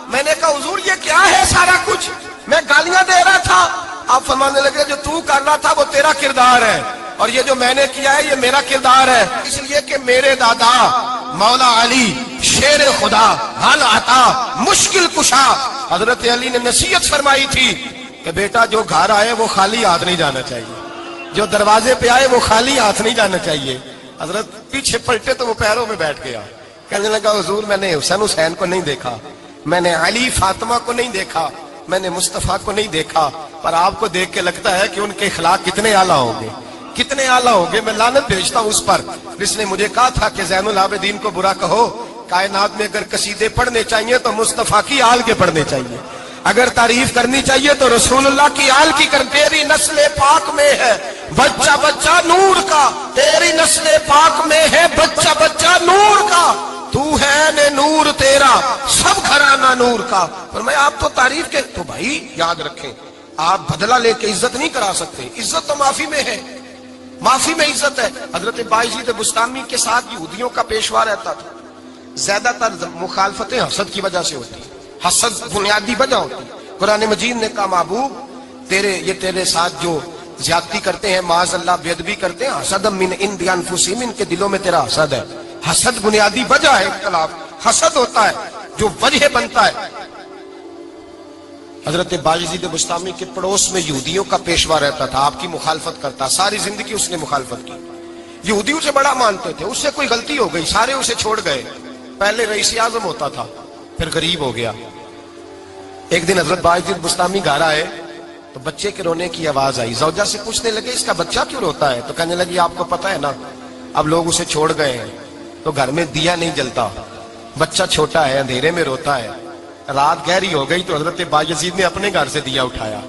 میں نے کہا حضور یہ کیا ہے سارا کچھ, میں گالیاں دے رہا تھا. آپ فرمانے لگے جو تو کر رہا تھا وہ تیرا کردار ہے, اور یہ جو میں نے کیا ہے یہ میرا کردار ہے. اس لیے کہ میرے دادا مولا علی شیر خدا حل عطا مشکل کشا, حضرت علی نے نصیحت فرمائی تھی کہ بیٹا جو گھر آئے وہ خالی ہاتھ نہیں جانا چاہیے, جو دروازے پہ آئے وہ خالی ہاتھ نہیں جانا چاہیے. حضرت پیچھے پلٹے تو وہ پیروں میں بیٹھ گیا. کہنے لگا حضور میں نے حسین کو نہیں دیکھا, میں نے علی فاطمہ کو نہیں دیکھا, میں نے مصطفیٰ کو نہیں دیکھا, پر آپ کو دیکھ کے لگتا ہے کہ ان کے اخلاق کتنے اعلیٰ ہوں گے, کتنے اعلیٰ ہوں گے. میں لعنت بھیجتا ہوں اس پر جس نے مجھے کہا تھا کہ زین العابدین کو برا کہو, کائنات میں اگر قصیدے پڑھنے چاہیے تو مصطفیٰ کی آل کے پڑھنے چاہیے, اگر تعریف کرنی چاہیے تو رسول اللہ کی آل کی کر. تیری نسل پاک میں ہے بچہ بچہ نور کا, تیری نسل پاک میں ہے بچہ بچہ نور کا, تو ہے نے نور تیرا سب گھرانہ نور کا. پر میں آپ تو تعریف کے تو بھائی یاد رکھیں, آپ بدلہ لے کے عزت نہیں کرا سکتے, عزت تو معافی میں ہے, معافی میں عزت ہے. حضرت بایزید بستامی کے ساتھ یہودیوں کا پیشوا رہتا تھا. زیادہ تر مخالفتیں حسد کی وجہ سے ہوتی, حسد بنیادی وجہ ہوتی. قرآن مجید نے کہا محبوب تیرے ساتھ جو زیادتی کرتے ہیں, معاذ اللہ بے ادبی کرتے ہیں, حسد من عند انفسہم, ان کے دلوں میں تیرا حسد ہے. حسد بنیادی وجہ ہے اختلاف, حسد ہوتا ہے جو وجہ بنتا ہے. حضرت بایزید بستامی کے پڑوس میں یہودیوں کا پیشوا رہتا تھا, آپ کی مخالفت کرتا, ساری زندگی اس نے مخالفت کی. یہودی اسے بڑا مانتے تھے, اس سے کوئی غلطی ہو گئی سارے اسے چھوڑ گئے. پہلے رئیس اعظم ہوتا تھا, پھر غریب ہو گیا. ایک دن حضرت بایزید بستامی گھر آئے تو بچے کے رونے کی آواز آئی. زوجہ سے پوچھنے لگے اس کا بچہ کیوں روتا ہے, تو کہنے لگی آپ کو پتا ہے نا اب لوگ اسے چھوڑ گئے ہیں تو گھر میں دیا نہیں جلتا, بچہ چھوٹا ہے اندھیرے میں روتا ہے. رات گہری ہو گئی تو حضرت بایزید نے اپنے گھر سے دیا اٹھایا,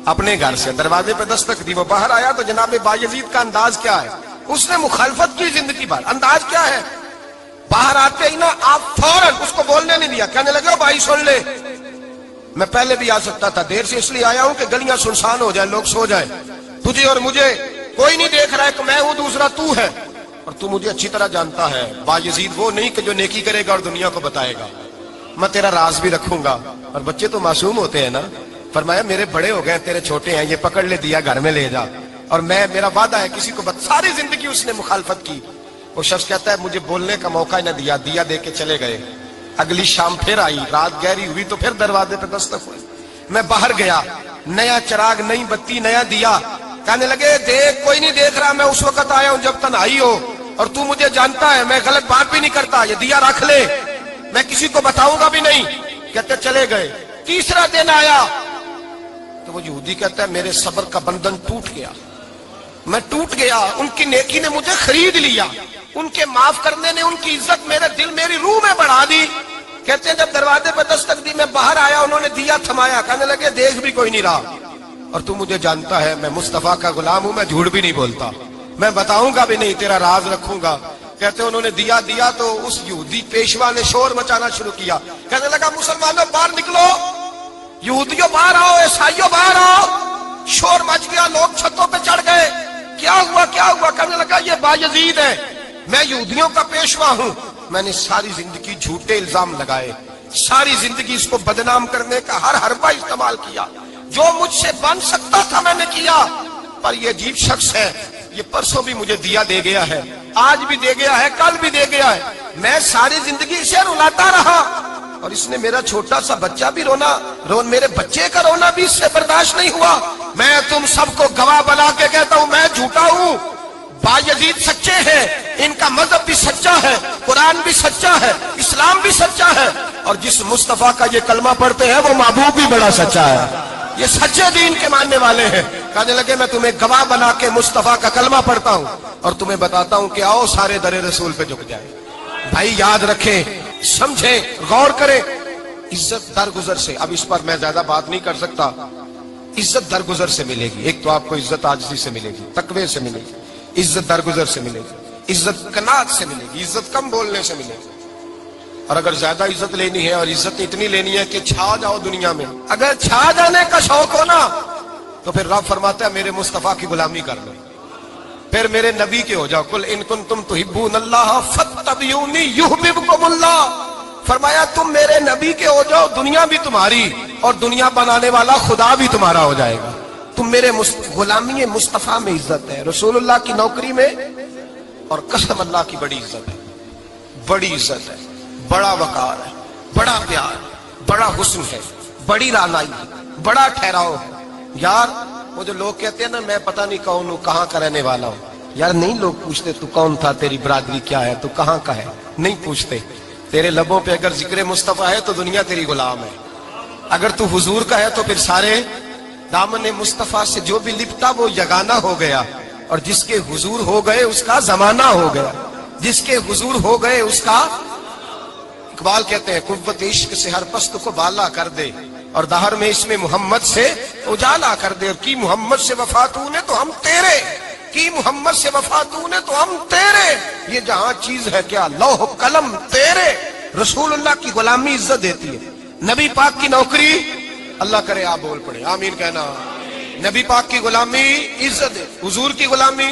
اپنے گھر سے دروازے پہ دستک دی. وہ باہر آیا تو جناب بایزید کا انداز کیا ہے, اس نے مخالفت کی زندگی بھر. انداز کیا ہے, باہر آتے ہی نا آپ فوراً اس کو بولنے نہیں دیا. کہنے لگے بھائی سن لے, میں پہلے بھی آ سکتا تھا, دیر سے اس لیے آیا ہوں کہ گلیاں سنسان ہو جائیں, لوگ سو جائیں, تجھے اور مجھے کوئی نہیں دیکھ رہا ہے کہ میں ہوں دوسرا تو ہے, اور تو مجھے اچھی طرح جانتا ہے. بایزید وہ نہیں کہ جو نیکی کرے گا اور دنیا کو بتائے گا, میں تیرا راز بھی رکھوں گا. اور بچے تو معصوم ہوتے ہیں نا. فرمایا میرے بڑے ہو گئے, تیرے چھوٹے ہیں, یہ پکڑ لے دیا گھر میں لے جا, اور میرا وعدہ ہے کسی کو ساری زندگی اس نے مخالفت کی. وہ شخص کہتا ہے مجھے بولنے کا موقع نہ دیا, دیا دے کے چلے گئے. اگلی شام پھر آئی, رات گہری ہوئی تو پھر دروازے پہ دستک ہوئی. میں باہر گیا, نیا چراغ, نئی بتی, نیا دیا. کہنے لگے دیکھ کوئی نہیں دیکھ رہا, میں اس وقت آیا ہوں جب تنہائی ہو, اور تو مجھے جانتا ہے میں غلط بات بھی نہیں کرتا, یہ دیا رکھ لے, میں کسی کو بتاؤں گا بھی نہیں. کہتے چلے گئے. تیسرا دن آیا تو وہ یہودی کہتا ہے میرے صبر کا بندھن ٹوٹ گیا, میں ٹوٹ گیا. ان کی نیکی نے مجھے خرید لیا, ان کے معاف کرنے نے ان کی عزت میرے دل میری روح میں بڑھا دی. کہتے ہیں جب دروازے پہ دستک دی, میں باہر آیا, انہوں نے دیا تھمایا. کہنے لگے دیکھ بھی کوئی نہیں رہا, اور تو مجھے جانتا ہے میں مصطفیٰ کا غلام ہوں, میں جھوٹ بھی نہیں بولتا, میں بتاؤں گا بھی نہیں, تیرا راز رکھوں گا. کہتے ہیں انہوں نے دیا تو اس یہودی پیشوا نے شور مچانا شروع کیا، کہنے لگا مسلمانوں باہر نکلو، یہودیوں باہر آؤ، عیسائیوں باہر آؤ۔ شور مچ گیا، لوگ چھتوں پہ چڑھ گئے، کیا ہوا کہنے لگا یہ بایزید ہے، میں یہودیوں کا پیشوا ہوں، میں نے ساری زندگی جھوٹے الزام لگائے، ساری زندگی اس کو بدنام کرنے کا ہر حربہ استعمال کیا، جو مجھ سے بن سکتا تھا میں نے کیا، پر یہ عجیب شخص ہے، یہ پرسوں بھی مجھے دیا دے گیا ہے، آج بھی دے گیا ہے، کل بھی دے گیا ہے، میں ساری زندگی اسے رلاتا رہا، اور اس نے میرا چھوٹا سا بچہ بھی میرے بچے کا رونا بھی اس سے برداشت نہیں ہوا۔ میں تم سب کو گواہ بنا کے کہتا ہوں میں جھوٹا ہوں، بایزید سچے ہیں، ان کا مذہب بھی سچا ہے، قرآن بھی سچا ہے، اسلام بھی سچا ہے، اور جس مصطفیٰ کا یہ کلمہ پڑھتے ہیں وہ محبوب بھی بڑا سچا ہے، یہ سچے دین کے ماننے والے ہیں۔ کہنے لگے میں تمہیں گواہ بنا کے مصطفیٰ کا کلمہ پڑھتا ہوں اور تمہیں بتاتا ہوں کہ آؤ سارے در رسول پہ جھک جائیں۔ بھائی یاد رکھیں، سمجھیں، غور کریں، عزت درگزر سے، اب اس پر میں زیادہ بات نہیں کر سکتا، عزت درگزر سے ملے گی۔ ایک تو آپ کو عزت عاجزی سے ملے گی، تقوی سے ملے گی، عزت درگزر سے ملے گی، عزت قناعت سے ملے گی، عزت کم بولنے سے ملے گی۔ اور اگر زیادہ عزت لینی ہے اور عزت اتنی لینی ہے کہ چھا جاؤ دنیا میں، اگر چھا جانے کا شوق ہو نا تو پھر رب فرماتا ہے میرے مصطفیٰ کی غلامی کر لو، پھر میرے نبی کے ہو جاؤ، قل ان کنتم تحبون اللہ فاتبعونی یحببکم اللہ۔ فرمایا تم میرے نبی کے ہو جاؤ، دنیا بھی تمہاری اور دنیا بنانے والا خدا بھی تمہارا ہو جائے گا۔ تم میرے غلامی مصطفیٰ میں عزت ہے، رسول اللہ کی نوکری میں، اور قسم اللہ کی بڑی عزت ہے، بڑی عزت ہے، بڑا وقار ہے، بڑا پیار، بڑا حسن ہے، بڑی رعنائی ہے، بڑا ٹھہراؤ ہے۔ یار وہ جو لوگ کہتے ہیں نا میں پتہ نہیں کون ہوں، کہاں کا رہنے والا ہوں، یار نہیں لوگ پوچھتے تو کون تھا، تیری برادری کیا ہے، تو کہاں کا ہے، نہیں پوچھتے۔ تیرے لبوں پہ اگر ذکر مصطفیٰ ہے تو دنیا تیری غلام ہے، اگر تو حضور کا ہے تو پھر سارے دامن مصطفیٰ سے جو بھی لپٹا وہ یگانہ ہو گیا، اور جس کے حضور ہو گئے اس کا زمانہ ہو گیا، جس کے حضور ہو گئے اس کا۔ اقبال کہتے ہیں قوت عشق سے ہر پست کو بالا کر دے، اور دہر میں اس میں محمد سے اجالا کر دے، اور کی محمد سے وفا تو نے تو ہم تیرے، کی محمد سے وفا تو نے تو ہم تیرے، یہ جہاں چیز ہے کیا لوح قلم تیرے۔ رسول اللہ کی غلامی عزت دیتی ہے، نبی پاک کی نوکری، اللہ کرے آپ بول پڑے آمین کہنا، نبی پاک کی غلامی عزت ہے، حضور کی غلامی۔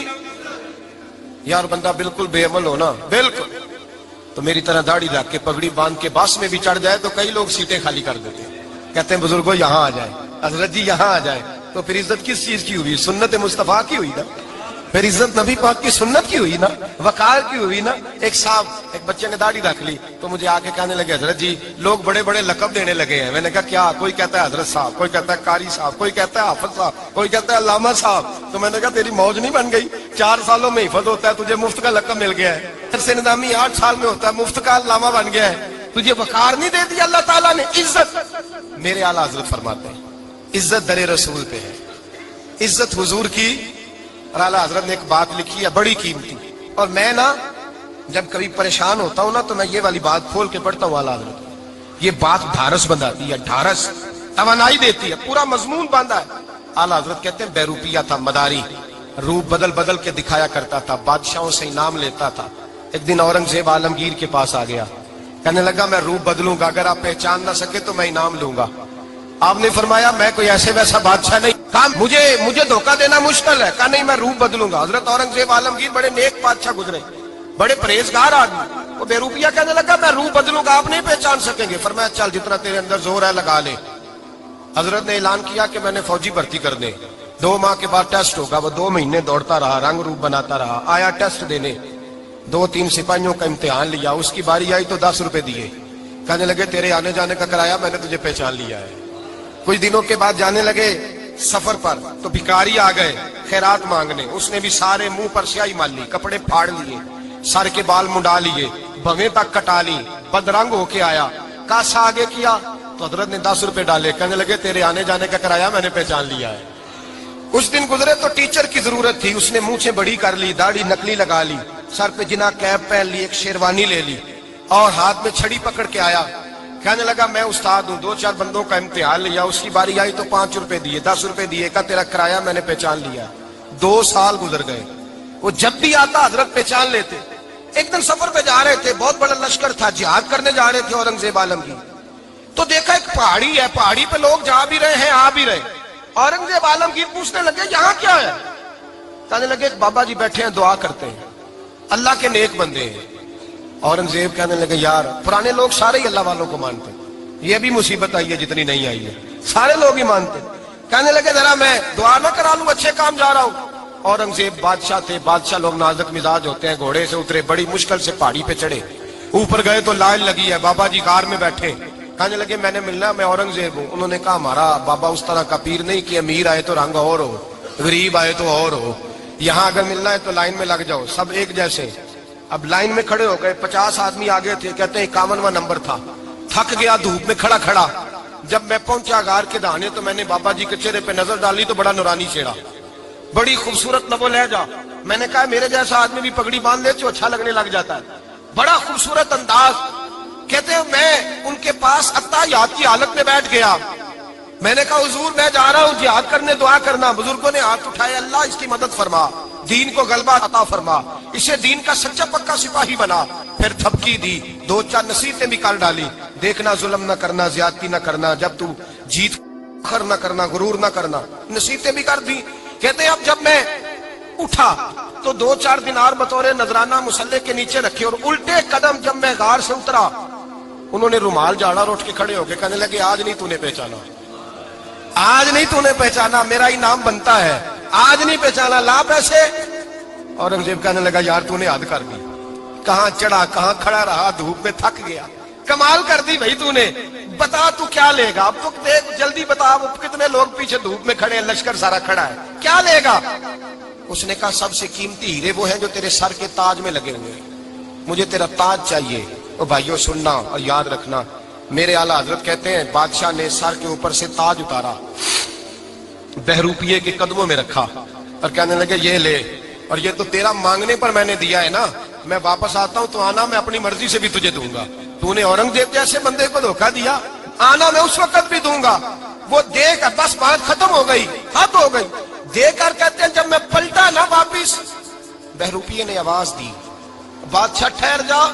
یار بندہ بالکل بے عمل ہونا، بالکل تو میری طرح داڑھی رکھ کے پگڑی باندھ کے باس میں بھی چڑھ جائے تو کئی لوگ سیٹیں خالی کر دیتے ہیں، کہتے ہیں بزرگوں یہاں آ جائے، حضرت جی یہاں آ جائے، تو پھر عزت کس چیز کی ہوئی؟ سنت مصطفیٰ کی ہوئی نا، پھر عزت نبی پاک کی سنت کی ہوئی نا، وقار کی ہوئی نا۔ ایک صاحب ایک بچے نے داڑھی رکھ لی تو مجھے آ کے کہنے لگے حضرت جی لوگ بڑے بڑے لقب دینے لگے ہیں۔ میں نے کہا کیا؟ کوئی کہتا ہے حضرت صاحب، کوئی کہتا ہے قاری صاحب، کوئی کہتا ہے حافظ صاحب، کوئی کہتا ہے علامہ صاحب۔ تو میں نے کہا تیری موج نہیں بن گئی، 4 سالوں میں حفظ ہوتا ہے، تجھے مفت کا لقب مل گیا ہے، سے نظامی 8 سال میں ہوتا ہے، مفت کا علامہ بن گیا ہے، تجھے وقار نہیں دے دیا اللہ تعالیٰ نے، عزت۔ میرے اعلیٰ حضرت فرماتے ہیں عزت در رسول پہ ہے، عزت حضور کی۔ اور اعلیٰ حضرت نے ایک بات لکھی ہے بڑی قیمتی، اور میں نا جب کبھی پریشان ہوتا ہوں نا تو میں یہ والی بات کھول کے پڑھتا ہوں اعلیٰ حضرت، یہ بات ڈھارس بندھاتی ہے، ڈھارس توانائی دیتی ہے، پورا مضمون باندھا ہے۔ اعلیٰ حضرت کہتے ہیں بیروپیہ تھا مداری، روپ بدل بدل کے دکھایا کرتا تھا، بادشاہوں سے انعام لیتا تھا۔ ایک دن اورنگزیب عالمگیر کے پاس آ گیا، کہنے لگا میں روپ بدلوں گا، اگر آپ پہچان نہ سکے تو میں انعام لوں گا۔ آپ نے فرمایا میں کوئی ایسے ویسا بادشاہ نہیں، کہا مجھے دھوکہ دینا مشکل ہے، کہا نہیں میں روپ بدلوں گا۔ حضرت اورنگزیب عالمگیر بڑے نیک بادشاہ گزرے، بڑے پرہیزگار آدمی، وہ بے روپیہ کہنے لگا میں روپ بدلوں گا، آپ نہیں پہچان سکیں گے۔ فرمایا چل جتنا تیرے اندر زور ہے لگا لے۔ حضرت نے اعلان کیا کہ میں نے فوجی بھرتی کر دے، 2 ماہ کے بعد ٹیسٹ ہوگا۔ وہ 2 مہینے دوڑتا رہا، رنگ روپ بناتا رہا، آیا ٹیسٹ دینے، 2-3 سپاہیوں کا امتحان لیا، اس کی باری آئی تو 10 روپے دیے، کہنے لگے تیرے آنے جانے کا کرایہ میں نے تجھے پہچان لیا ہے۔ کچھ دنوں کے بعد جانے لگے سفر پر تو بھکاری آ گئے خیرات مانگنے، اس نے بھی سارے منہ پر سیاہی مال لی، کپڑے پھاڑ لیے، سر کے بال منڈا لیے، بھویں تک کٹا لی، بدرنگ ہو کے آیا، کاسا آگے کیا تو حضرت نے 10 روپے ڈالے، کہنے لگے تیرے آنے جانے کا کرایہ میں نے پہچان لیا ہے۔ کچھ دن گزرے تو ٹیچر کی ضرورت تھی، اس نے مونچھیں بڑی کر لی، داڑھی نکلی لگا لی، سر پہ جنا کیپ پہن لی، ایک شیروانی لے لی اور ہاتھ میں چھڑی پکڑ کے آیا، کہنے لگا میں استاد ہوں، 2-4 بندوں کا امتحان لیا، اس کی باری آئی تو 5 روپے دیے، 10 روپے دیے، کہا تیرا کرایہ میں نے پہچان لیا۔ 2 سال گزر گئے، وہ جب بھی آتا حضرت پہچان لیتے، ایک دن سفر پہ جا رہے تھے، بہت بڑا لشکر تھا، جہاد کرنے جا رہے تھے اورنگزیب عالم کی. تو دیکھا ایک پہاڑی ہے، پہاڑی پہ لوگ جا بھی رہے ہیں آ بھی رہے. اورنگزیب عالمگیر پوچھنے لگے یہاں کیا ہے؟ کہنے لگے بابا جی بیٹھے ہیں دعا کرتے ہیں، اللہ کے نیک بندے ہیں. اورنگزیب کہنے لگے یار پرانے لوگ سارے ہی اللہ والوں کو مانتے، یہ بھی مصیبت آئی ہے جتنی نہیں آئی ہے، سارے لوگ ہی مانتے. کہنے لگے ذرا میں دعا نہ کرا لوں، اچھے کام جا رہا ہوں. اورنگزیب بادشاہ تھے، بادشاہ لوگ نازک مزاج ہوتے ہیں. گھوڑے سے اترے، بڑی مشکل سے پہاڑی پہ چڑھے، اوپر گئے تو لائن لگی ہے، بابا جی غار میں بیٹھے. کہنے لگے میں نے ملنا، میں اورنگزیب ہوں. انہوں نے کہا ہمارا بابا اس طرح کا پیر نہیں کہ امیر آئے تو رنگ اور ہو، غریب آئے تو اور ہو. یہاں اگر ملنا ہے تو لائن میں لگ جاؤ، سب ایک جیسے. اب لائن میں کھڑے ہو گئے، 50 آدمی آگے تھے، کہتے ہیں 51واں نمبر تھا. تھک گیا دھوپ میں کھڑا کھڑا. جب میں پہنچا غار کے دہانے تو میں نے بابا جی کے چہرے پہ نظر ڈالی تو بڑا نورانی چہرہ، بڑی خوبصورت لب و لہجہ. میں نے کہا میرے جیسا آدمی بھی پگڑی باندھ لے تو اچھا لگنے لگ جاتا ہے، بڑا خوبصورت انداز. کہتے ہیں میں ان کے پاس اتحیات کی حالت میں بیٹھ گیا. میں نے کہا حضور میں جا رہا ہوں جہاد کرنے، دعا کرنا. بزرگوں نے ہاتھ اٹھائے، اللہ اس کی مدد فرما، دین کو غلبہ عطا فرما، اسے دین کا سچا پکا سپاہی بنا. پھر تھپکی دی، 2-4 نصیحتیں بھی کر ڈالی. دیکھنا ظلم نہ کرنا، زیادتی نہ کرنا، جب تو جیت فخر نہ کرنا، غرور نہ کرنا، نصیحتیں بھی کر دی. کہتے ہیں اب جب میں اٹھا تو 2-4 دینار بطور نذرانہ مسلح کے نیچے رکھے، اور الٹے قدم جب میں غار سے اترا انہوں نے رومال جھاڑا اور اٹھ کے کھڑے ہو کے کہنے لگے آج نہیں تو نے پہچانا، آج نہیں تو نے پہچانا، میرا ہی نام بنتا ہے، آج نہیں پہچانا، لا پیسے. اورنگزیب کہنے لگا یار تو نے حد کر دی، کہاں چڑھا کہاں کھڑا رہا، دھوپ میں تھک گیا، کمال کر دی بھائی تو نے. بتا تو کیا لے گا، اب تو دیکھ جلدی بتا، وہ کتنے لوگ پیچھے دھوپ میں کھڑے ہیں، لشکر سارا کھڑا ہے، کیا لے گا؟ اس نے کہا سب سے قیمتی ہیرے وہ ہیں جو تیرے سر کے تاج میں لگے ہوئے ہیں، مجھے تیرا تاج چاہیے. او بھائیو سننا اور یاد رکھنا، میرے اعلیٰ حضرت کہتے ہیں بادشاہ نے سر کے اوپر سے تاج اتارا، بہروپیے کے قدموں میں رکھا اور کہنے لگے یہ لے، اور یہ تو تیرا مانگنے پر میں نے دیا ہے نا، میں واپس آتا ہوں تو آنا میں اپنی مرضی سے بھی تجھے دوں گا. تو نے اورنگزیب جیسے بندے کو دھوکہ دیا، آنا میں اس وقت بھی دوں گا. وہ دے کر بس بات ختم ہو گئی، حد ہو گئی. دے کر کہتے ہیں جب میں پلٹا نا واپس، بہروپیے نے آواز دی بادشاہ ٹھہر جا.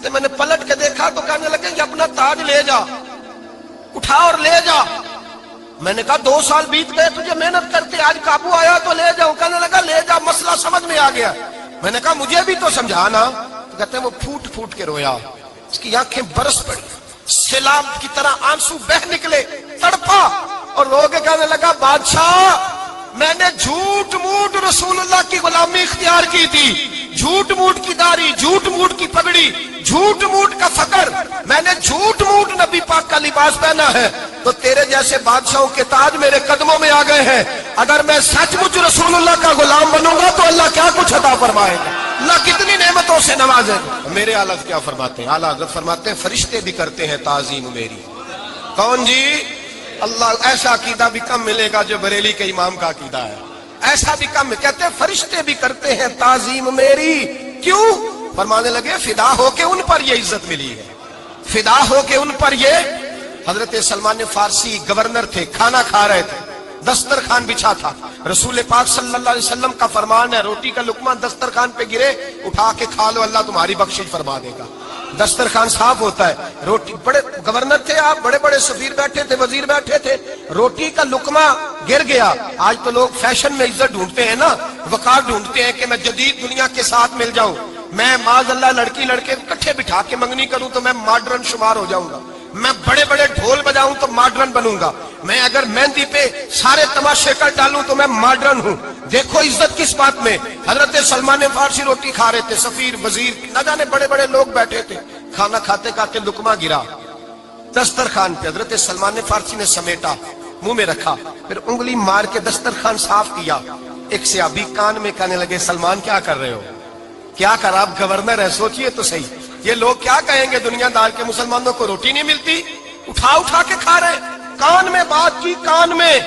تو میں نے پلٹ کے دیکھا تو کہنے لگے کہ اپنا تاج لے جا، اٹھا اور لے جا. میں نے کہا 2 سال بیت گئے تجھے محنت کرتے، آج قابو آیا تو لے جاؤ. کہنے لگا لے جا، مسئلہ سمجھ میں آ گیا. میں نے کہا مجھے بھی تو سمجھانا. تو کہتے ہیں وہ پھوٹ پھوٹ کے رویا، اس کی آنکھیں برس پڑی، سیلاب کی طرح آنسو بہ نکلے، تڑپا اور رو کے کہنے لگا بادشاہ میں نے جھوٹ موٹ رسول اللہ کی غلامی اختیار کی تھی، جھوٹ موٹ کی داڑھی، جھوٹ موٹ کی پگڑی، جھوٹ موٹ کا فقر، میں نے جھوٹ موٹ نبی پاک کا لباس پہنا ہے، تو تیرے جیسے بادشاہوں کے تاج میرے قدموں میں آ گئے ہیں. اگر میں سچ مچ رسول اللہ کا غلام بنوں گا تو اللہ کیا کچھ عطا فرمائے گا، اللہ کتنی نعمتوں سے نوازے گا. میرے اعلیٰ حضرت کیا فرماتے ہیں؟ اعلیٰ حضرت فرماتے ہیں فرشتے بھی کرتے ہیں تعظیم میری. کون جی؟ اللہ. ایسا عقیدہ بھی کم ملے گا جو بریلی کے امام کا عقیدہ ہے، ایسا بھی کم. کہتے ہیں فرشتے بھی کرتے ہیں تعظیم میری. کیوں؟ فرمانے لگے فدا ہو کے ان پر یہ عزت ملی ہے، فدا ہو کے ان پر یہ. حضرت سلمان فارسی گورنر تھے، کھانا کھا رہے تھے، دسترخوان بچھا تھا. رسول پاک صلی اللہ علیہ وسلم کا فرمان ہے روٹی کا لقمہ دسترخوان پہ گرے اٹھا کے کھا لو، اللہ تمہاری بخشش فرما دے گا. دسترخوان صاف ہوتا ہے. روٹی، بڑے گورنر تھے آپ، بڑے بڑے سفیر بیٹھے تھے، وزیر بیٹھے تھے، روٹی کا لقمہ گر گیا. آج تو لوگ فیشن میں عزت ڈھونڈتے ہیں نا، وقار ڈھونڈتے ہیں کہ میں جدید دنیا کے ساتھ مل جاؤں، میں معاذ اللہ لڑکی لڑکے اکٹھے بٹھا کے منگنی کروں تو میں ماڈرن شمار ہو جاؤں گا، میں بڑے بڑے ڈھول بجاؤں تو ماڈرن بنوں گا، میں اگر مہندی پہ سارے تماشے کر ڈالوں تو میں ماڈرن ہوں. دیکھو عزت کس بات میں. حضرت سلمان فارسی روٹی کھا رہے تھے، سفیر وزیر نہ جانے بڑے بڑے لوگ بیٹھے تھے، کھانا کھاتے کھاتے لقمہ گرا دسترخوان پہ. حضرت سلمان فارسی نے سمیٹا، منہ میں رکھا، پھر انگلی مار کے دسترخوان صاف کیا. ایک صحابی کان میں کہنے لگے سلمان کیا کر رہے ہو، کیا کر، آپ گورنر ہے، سوچئے تو صحیح، یہ لوگ کیا کہیں گے دنیا دار کے مسلمانوں کو روٹی نہیں ملتی، اٹھا اٹھا کے کھا رہے. کان میں بات کی، کان میں.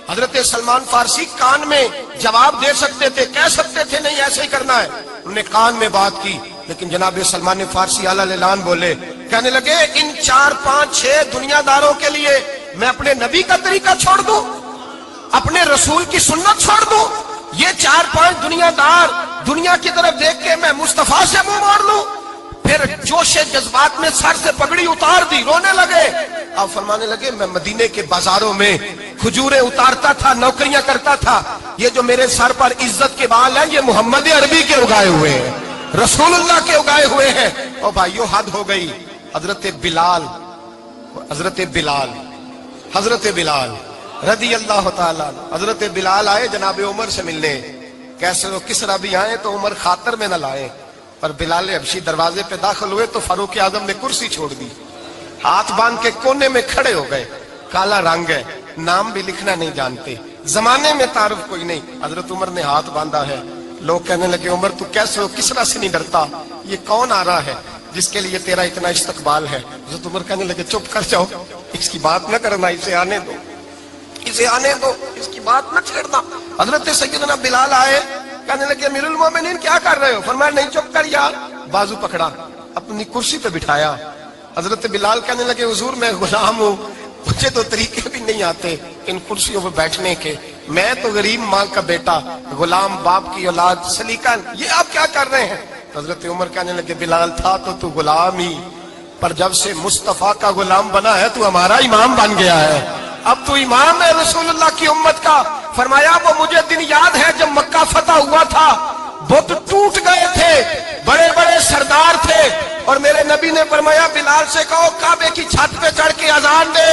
حضرت سلمان فارسی کان میں جواب دے سکتے تھے، کہہ سکتے تھے نہیں ایسے ہی کرنا ہے، انہوں نے کان میں بات کی. لیکن جناب سلمان فارسی اعلیٰ اعلان بولے، کہنے لگے ان 4 5 6 دنیا داروں کے لیے میں اپنے نبی کا طریقہ چھوڑ دوں، اپنے رسول کی سنت چھوڑ دوں؟ یہ 4 5 دنیا دار دنیا کی طرف دیکھ کے میں مصطفیٰ سے منہ موڑ لوں؟ پھر جوش جذبات میں سر سے پگڑی اتار دی، رونے لگے. آپ فرمانے لگے میں مدینے کے بازاروں میں کھجوریں اتارتا تھا، نوکریاں کرتا تھا. یہ جو میرے سر پر عزت کے بال ہیں یہ محمد عربی کے اگائے ہوئے ہیں، رسول اللہ کے اگائے ہوئے ہیں. اور بھائیو حد ہو گئی. حضرت بلال رضی اللہ تعالیٰ، حضرت بلال آئے جناب عمر سے ملنے. کیسے وہ کسرا بھی آئے تو عمر خاطر میں نہ لائے، پر بلال حبشی دروازے پہ داخل ہوئے تو فاروق اعظم نے کرسی چھوڑ دی، ہاتھ باندھ کے کونے میں کھڑے ہو گئے. کالا رنگ ہے، نام بھی لکھنا نہیں جانتے، زمانے میں تعارف کوئی نہیں. حضرت عمر نے ہاتھ باندھا ہے. لوگ کہنے لگے عمر تو کیسے ہو، کسرا سے نہیں ڈرتا، یہ کون آ رہا ہے جس کے لیے تیرا اتنا استقبال ہے؟ حضرت عمر کہنے لگے چپ کر جاؤ، اس کی بات نہ کرنا، اسے آنے دو، اس کی بات نہ چھیڑنا. حضرت سیدنا بلال آئے، کہنے لگے امیر المومنین کیا کر رہے ہو؟ فرمایا نہیں چپ کر یار. بازو پکڑا، اپنی کرسی پہ بٹھایا. حضرت بلال کہنے لگے حضور میں غلام ہوں، مجھے تو طریقے بھی نہیں آتے ان کرسیوں پہ بیٹھنے کے، میں تو غریب ماں کا بیٹا، غلام باپ کی اولاد، سلیقہ، یہ آپ کیا کر رہے ہیں؟ حضرت عمر کہنے لگے بلال تھا تو غلام ہی، پر جب سے مصطفیٰ کا غلام بنا ہے تو ہمارا امام بن گیا ہے، اب تو امام ہے رسول اللہ کی امت کا. فرمایا وہ مجھے دن یاد ہے جب مکہ فتح ہوا تھا، بت ٹوٹ گئے تھے، بڑے بڑے سردار تھے، اور میرے نبی نے فرمایا بلال سے کہو کعبے کی چھت پہ چڑھ کے اذان دے.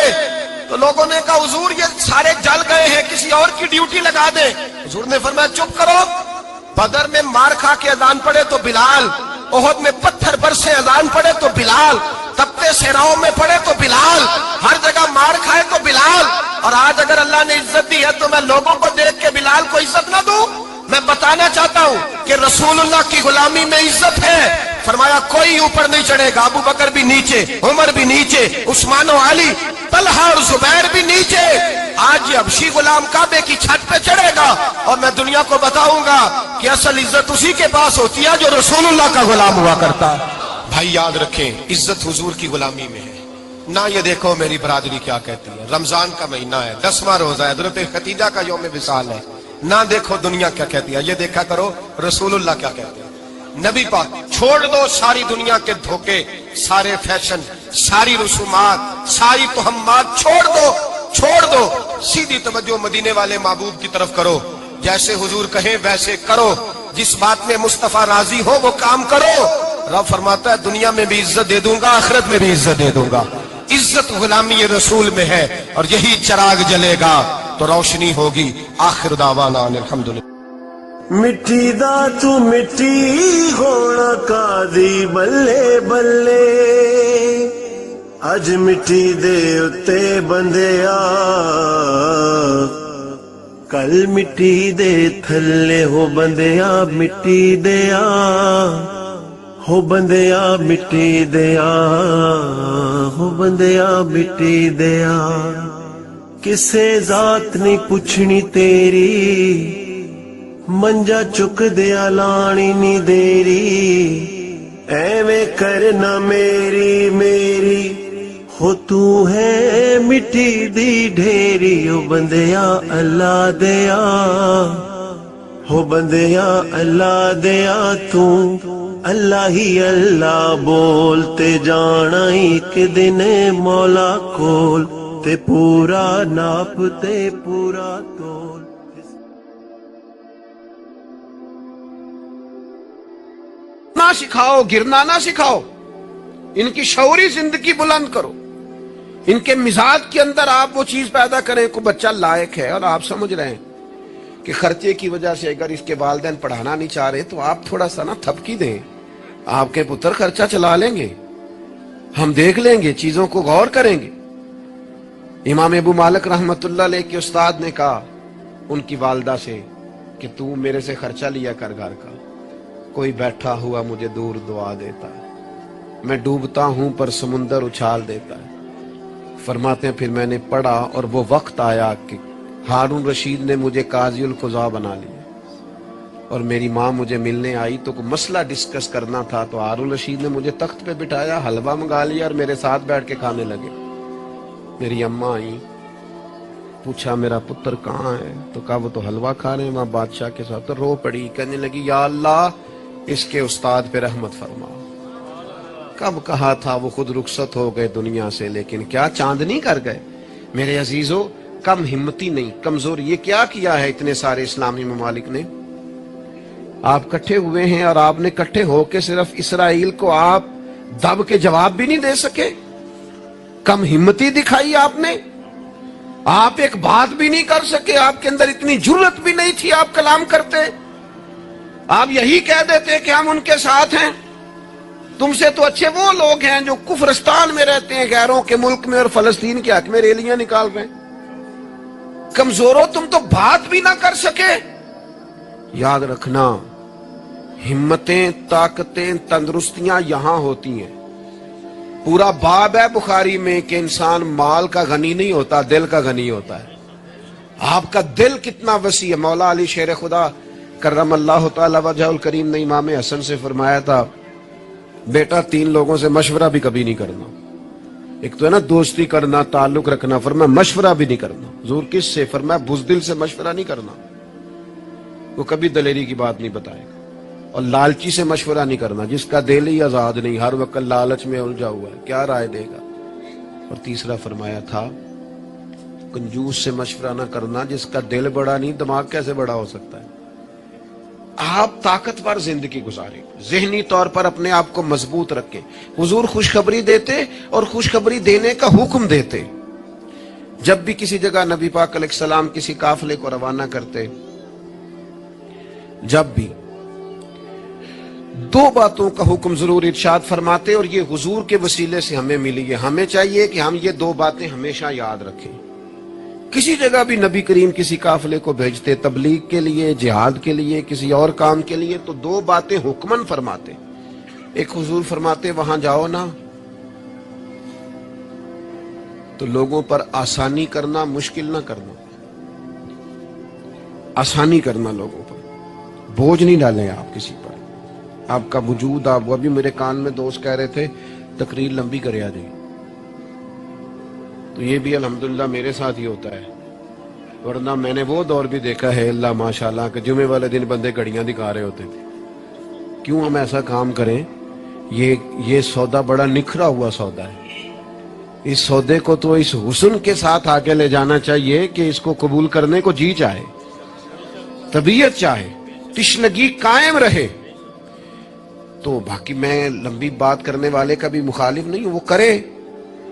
تو لوگوں نے کہا حضور یہ سارے جل گئے ہیں، کسی اور کی ڈیوٹی لگا دے. حضور نے فرمایا چپ کرو، بدر میں مار کھا کے اذان پڑے تو بلال، احد میں پتھر برسے اذان پڑے تو بلال، تپتے صحراؤں میں پڑے تو بلال، ہر جگہ مار کھائے تو بلال. اور آج اگر اللہ نے عزت دی ہے تو میں لوگوں کو دیکھ کے بلال کو عزت نہ دوں؟ میں بتانا چاہتا ہوں کہ رسول اللہ کی غلامی میں عزت ہے. فرمایا کوئی اوپر نہیں چڑھے گا، ابو بکر بھی نیچے، عمر بھی نیچے، عثمان و علی، طلحہ اور زبیر بھی نیچے. آج یہ حبشی غلام کعبے کی چھت پہ چڑھے گا اور میں دنیا کو بتاؤں گا کہ اصل عزت اسی کے پاس ہوتی ہے جو رسول اللہ کا غلام ہوا کرتا. بھائی یاد رکھیں عزت حضور کی غلامی میں ہے. نہ یہ دیکھو میری برادری کیا کہتی ہے، رمضان کا مہینہ ہے، 10واں روزہ ہے، حضرت خدیجہ کا یوم وصال ہے. نہ دیکھو دنیا کیا کہتی ہے، یہ دیکھا کرو رسول اللہ کیا کہتے ہیں. نبی پاک چھوڑ دو ساری دنیا کے دھوکے، سارے فیشن، ساری رسومات، ساری تہمات چھوڑ دو، سیدھی توجہ مدینے والے محبوب کی طرف کرو. جیسے حضور کہیں ویسے کرو، جس بات میں مصطفیٰ راضی ہو وہ کام کرو. رب فرماتا ہے دنیا میں بھی عزت دے دوں گا، آخرت میں بھی عزت دے دوں گا. عزت غلامی رسول میں ہے، اور یہی چراغ جلے گا تو روشنی ہوگی. آخر دعوانا الحمدللہ. مٹی دا تو مٹی ہونا قاضی بلے بلے، اج مٹی دے اتے بندیا، کل مٹی دے تھلے ہو بندیا مٹی دیا، ہو بندیا مٹی دیا، ہو بندیا مٹی دیا. کسے ذات نہیں پوچھنی تیری، منجا چک دیا لانی نی دیری، ایویں کرنا میری میری، ہو تو ہے مٹی دی ڈھیری. ہو بندیا اللہ دیا، ہو بندیا اللہ دیا، تو اللہ ہی اللہ بولتے جانا، ایک دن مولا کول تے پورا ناپ تے پورا تول. نہ سکھاؤ، گرنا نہ سکھاؤ، ان کی شعوری زندگی بلند کرو. ان کے مزاج کے اندر آپ وہ چیز پیدا کریں کہ بچہ لائق ہے. اور آپ سمجھ رہے ہیں کہ خرچے کی وجہ سے اگر اس کے والدین پڑھانا نہیں چاہ رہے تو آپ تھوڑا سا نا تھپکی دیں، آپ کے پتر خرچہ چلا لیں گے، ہم دیکھ لیں گے، چیزوں کو غور کریں گے. امام ابو مالک رحمت اللہ علیہ کے استاد نے کہا ان کی والدہ سے کہ تو میرے سے خرچہ لیا کر گھر کا. کوئی بیٹھا ہوا مجھے دور دعا دیتا ہے، میں ڈوبتا ہوں پر سمندر اچھال دیتا ہے. فرماتے ہیں پھر میں نے پڑھا اور وہ وقت آیا کہ ہارون رشید نے مجھے قاضی القضاء بنا لیا، اور میری ماں مجھے ملنے آئی تو کوئی مسئلہ ڈسکس کرنا تھا تو ہارون رشید نے مجھے تخت پہ بٹھایا، حلوہ منگا لیا اور میرے ساتھ بیٹھ کے کھانے لگے. میری اماں آئی، پوچھا میرا پتر کہاں ہے؟ تو کہا وہ تو حلوہ کھا رہے ہیں وہاں بادشاہ کے ساتھ. تو رو پڑی, کہنے لگی یا اللہ اس کے استاد پہ رحمت فرما. کب کہا تھا وہ خود رخصت ہو گئے دنیا سے, لیکن کیا چاندنی کر گئے. میرے عزیزو, کم ہمتی نہیں, کمزور. یہ کیا کیا ہے اتنے سارے اسلامی ممالک نے؟ آپ کٹھے ہوئے ہیں اور آپ نے کٹھے ہو کے صرف اسرائیل کو آپ دب کے جواب بھی نہیں دے سکے. کم ہمتی دکھائی آپ نے, آپ ایک بات بھی نہیں کر سکے. آپ کے اندر اتنی جرت بھی نہیں تھی آپ کلام کرتے. آپ یہی کہہ دیتے کہ ہم ان کے ساتھ ہیں. تم سے تو اچھے وہ لوگ ہیں جو کفرستان میں رہتے ہیں, غیروں کے ملک میں, اور فلسطین کے حق میں ریلیاں نکال رہے ہیں. کمزوروں, تم تو بات بھی نہ کر سکے. یاد رکھنا, ہمتیں, طاقتیں, تندرستیاں یہاں ہوتی ہیں. پورا باب ہے بخاری میں کہ انسان مال کا غنی نہیں ہوتا, دل کا غنی ہوتا ہے. آپ کا دل کتنا وسیع ہے. مولا علی شیر خدا کرم اللہ تعالی وجہ الکریم نے امام حسن سے فرمایا تھا, بیٹا 3 لوگوں سے مشورہ بھی کبھی نہیں کرنا. ایک تو ہے نا دوستی کرنا, تعلق رکھنا, فرمایا مشورہ بھی نہیں کرنا. حضور کس سے؟ فرمایا بزدل سے مشورہ نہیں کرنا, وہ کبھی دلیری کی بات نہیں بتائے گا. اور لالچی سے مشورہ نہیں کرنا, جس کا دل ہی آزاد نہیں, ہر وقت لالچ میں الجھا ہوا ہے, کیا رائے دے گا. اور تیسرا فرمایا تھا کنجوس سے مشورہ نہ کرنا, جس کا دل بڑا نہیں, دماغ کیسے بڑا ہو سکتا ہے. آپ طاقتور زندگی گزاریں, ذہنی طور پر اپنے آپ کو مضبوط رکھیں. حضور خوشخبری دیتے اور خوشخبری دینے کا حکم دیتے. جب بھی کسی جگہ نبی پاک علیہ السلام کسی قافلے کو روانہ کرتے, جب بھی 2 باتوں کا حکم ضرور ارشاد فرماتے, اور یہ حضور کے وسیلے سے ہمیں ملی ہے. ہمیں چاہیے کہ ہم یہ 2 باتیں ہمیشہ یاد رکھیں. کسی جگہ بھی نبی کریم کسی قافلے کو بھیجتے, تبلیغ کے لیے, جہاد کے لیے, کسی اور کام کے لیے, تو 2 باتیں حکمن فرماتے. ایک حضور فرماتے وہاں جاؤ نا تو لوگوں پر آسانی کرنا, مشکل نہ کرنا. آسانی کرنا لوگوں پر, بوجھ نہیں ڈالیں آپ کسی پر. آپ کا وجود, آپ وہ بھی میرے کان میں دوست کہہ رہے تھے تقریر لمبی کرے آ جائے, تو یہ بھی الحمدللہ میرے ساتھ ہی ہوتا ہے. ورنہ میں نے وہ دور بھی دیکھا ہے اللہ ماشاءاللہ کہ جمعے والے دن بندے گھڑیاں دکھا رہے ہوتے تھے. کیوں ہم ایسا کام کریں؟ یہ سودا بڑا نکھرا ہوا سودا ہے. اس سودے کو تو اس حسن کے ساتھ آگے لے جانا چاہیے کہ اس کو قبول کرنے کو جی چاہے, طبیعت چاہے, تشنگی قائم رہے. تو باقی میں لمبی بات کرنے والے کا بھی مخالف نہیں ہوں, وہ کرے,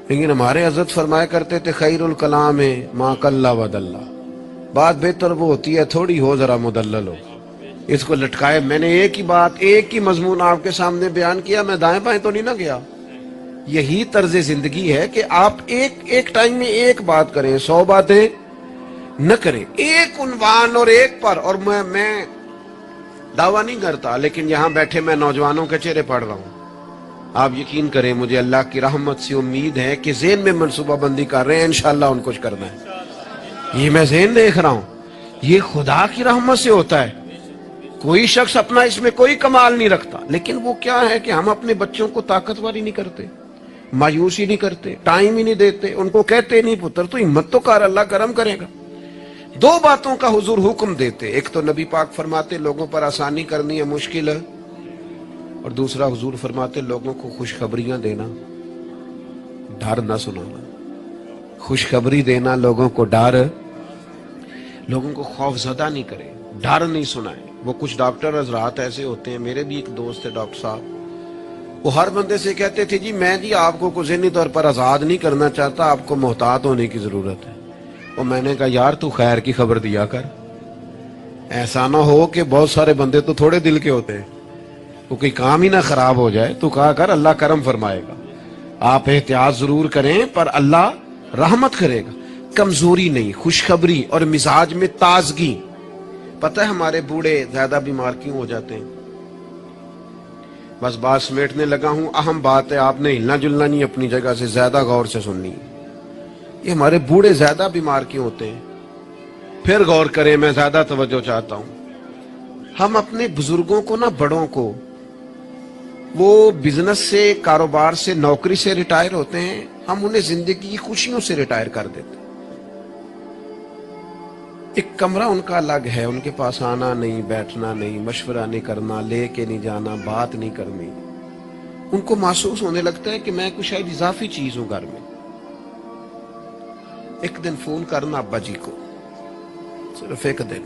لیکن ہمارے حضرت فرمایا کرتے تھے خیر الکلام ما قل و دل. بات بہتر وہ ہوتی ہے تھوڑی ہو, ذرا مدلل ہو. اس کو لٹکائے. میں نے ایک ہی بات, ایک ہی مضمون آپ کے سامنے بیان کیا, میں دائیں بائیں تو نہیں نہ گیا. یہی طرز زندگی ہے کہ آپ ایک ٹائم میں ایک بات کریں, 100 باتیں نہ کریں, ایک عنوان اور ایک پر. اور میں دعویٰ نہیں کرتا, لیکن یہاں بیٹھے میں نوجوانوں کے چہرے پڑھ رہا ہوں. آپ یقین کریں, مجھے اللہ کی رحمت سے امید ہے کہ ذہن میں منصوبہ بندی کر رہے ہیں, انشاءاللہ ان کچھ کرنا ہے. یہ میں ذہن دیکھ رہا ہوں, یہ خدا کی رحمت سے ہوتا ہے. کوئی شخص اپنا اس میں کوئی کمال نہیں رکھتا, لیکن وہ کیا ہے کہ ہم اپنے بچوں کو طاقتور ہی نہیں کرتے, مایوس ہی نہیں کرتے, ٹائم ہی نہیں دیتے. ان کو کہتے نہیں پتر تو ہمت تو کر, اللہ کرم کرے گا. 2 باتوں کا حضور حکم دیتے. ایک تو نبی پاک فرماتے لوگوں پر آسانی کرنی ہے, مشکل ہے. اور دوسرا حضور فرماتے لوگوں کو خوشخبریاں دینا, ڈر نہ سنانا. خوشخبری دینا لوگوں کو, ڈر, لوگوں کو خوف زدہ نہیں کرے, ڈر نہیں سنائے. وہ کچھ ڈاکٹر حضرات ایسے ہوتے ہیں, میرے بھی ایک دوست ہے ڈاکٹر صاحب, وہ ہر بندے سے کہتے تھے جی میں آپ کو ذہنی طور پر آزاد نہیں کرنا چاہتا, آپ کو محتاط ہونے کی ضرورت ہے. اور میں نے کہا یار تو خیر کی خبر دیا کر, ایسا نہ ہو کہ بہت سارے بندے تو تھوڑے دل کے ہوتے ہیں, تو کوئی کام ہی نہ خراب ہو جائے. تو کہا کر اللہ کرم فرمائے گا. آپ احتیاط ضرور کریں پر اللہ رحمت کرے گا. کمزوری نہیں, خوشخبری اور مزاج میں تازگی. پتہ ہے ہمارے بوڑھے زیادہ بیمار کیوں ہو جاتے ہیں؟ بس بات سمیٹنے لگا ہوں, اہم بات ہے, آپ نے ہلنا جلنا نہیں, اپنی جگہ سے زیادہ غور سے سننی. یہ ہمارے بوڑھے زیادہ بیمار کیوں ہوتے ہیں؟ پھر غور کریں, میں زیادہ توجہ چاہتا ہوں. ہم اپنے بزرگوں کو نا, بڑوں کو, وہ بزنس سے, کاروبار سے, نوکری سے ریٹائر ہوتے ہیں, ہم انہیں زندگی کی خوشیوں سے ریٹائر کر دیتے. ایک کمرہ ان کا الگ ہے، ان کے پاس آنا نہیں، بیٹھنا نہیں، مشورہ نہیں کرنا، لے کے نہیں جانا، بات نہیں کرنی. ان کو محسوس ہونے لگتا ہے کہ میں کچھ شاید اضافی چیز ہوں گھر میں. ایک دن فون کرنا ابا جی کو، صرف ایک دن.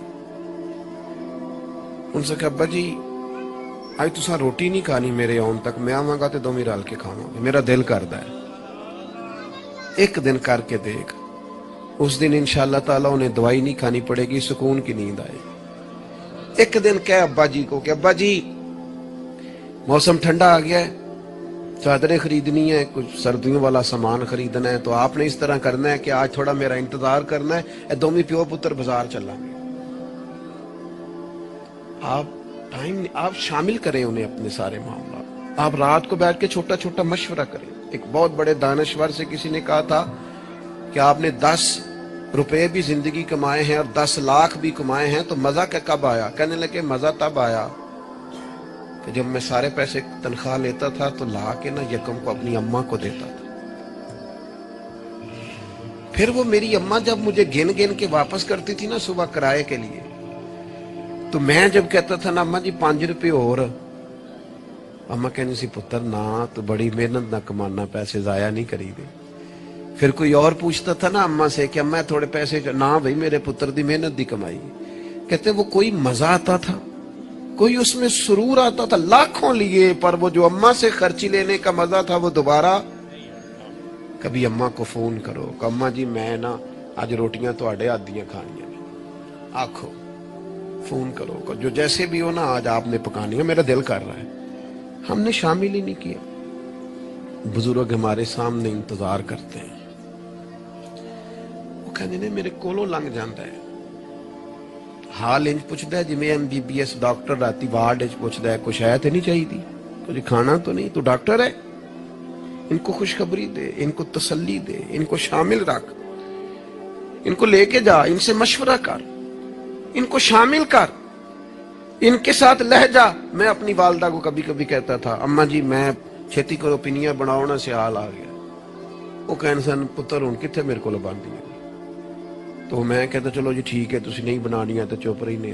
ان سے کہ ابا جی آج تساں روٹی نہیں کھانی میرے آن تک، میں آواں گا تے دوویں رل کے کھاواں گے، میرا دل کردا ہے. ایک دن کر کے دیکھ، اس دن انشاءاللہ تعالیٰ انہیں دوائی نہیں کھانی پڑے گی، سکون کی نیند آئے. ایک دن کہے ابا جی کو کہ ابا جی موسم ٹھنڈا آ گیا ہے، چادریں خریدنی ہے، کچھ سردیوں والا سامان خریدنا ہے، تو آپ نے اس طرح کرنا ہے کہ آج تھوڑا میرا انتظار کرنا ہے، اے دومی پیو پتر بازار چلا گے. آپ شامل کریں انہیں اپنے سارے معاملات. آپ رات کو بیٹھ کے چھوٹا چھوٹا مشورہ کریں. ایک بہت بڑے دانشور سے کسی نے کہا تھا کہ آپ نے 10 روپے بھی زندگی کمائے ہیں اور 10 لاکھ بھی کمائے ہیں تو مزہ کب آیا؟ کہنے لگے مزہ تب آیا کہ جب میں سارے پیسے تنخواہ لیتا تھا تو لا کے یکم کو اپنی اماں کو دیتا تھا. پھر وہ میری اماں جب مجھے گن گن کے واپس کرتی تھی صبح کرائے کے لیے، تو میں جب کہتا تھا اماں جی 5 روپے اور، اماں کہنی سی پتر نہ تو بڑی محنت نہ کمانا، پیسے ضائع نہیں کری دے. پھر کوئی اور پوچھتا تھا اماں سے کہ اماں تھوڑے پیسے، نہ بھائی میرے پتر دی محنت دی کمائی. کہتے وہ کوئی مزہ آتا تھا، کوئی اس میں سرور آتا تھا. لاکھوں لیے پر وہ جو اماں سے خرچی لینے کا مزہ تھا وہ دوبارہ. کبھی اماں کو فون کرو کہ اماں جی میں آج روٹیاں تواڈے ہاتھ دیاں کھانیاں نے، آکھو فون کرو جو جیسے بھی ہو آج آپ نے پکانی ہے، میرا دل کر رہا ہے. ہم نے شامل ہی نہیں کیا. بزرگ ہمارے سامنے انتظار کرتے ہیں، وہ کہنے نے میرے کولوں لنگ جاندہ ہے، حال انج پوچھتا ہے جی میں MBBS ڈاکٹر راتی وارڈ اچ پوچھتا ہے کچھ ہے تو نہیں چاہیے دی، کچھ کھانا تو نہیں، تو ڈاکٹر ہے. ان کو خوشخبری دے، ان کو تسلی دے، ان کو شامل رکھ، ان کو لے کے جا، ان سے مشورہ کر، ان کو شامل کر، ان کے ساتھ لہ جا. میں اپنی والدہ کو کبھی کبھی کہتا تھا اماں جی میں چھتی کرو پنیاں بناؤنا سے حال آ گیا. وہ کہنے سن پتر ہوں کتنے میرے کو باندھی ہے. تو میں کہتا چلو جی ٹھیک ہے تسی نہیں بنانی ہے تو چپ رہی نہیں.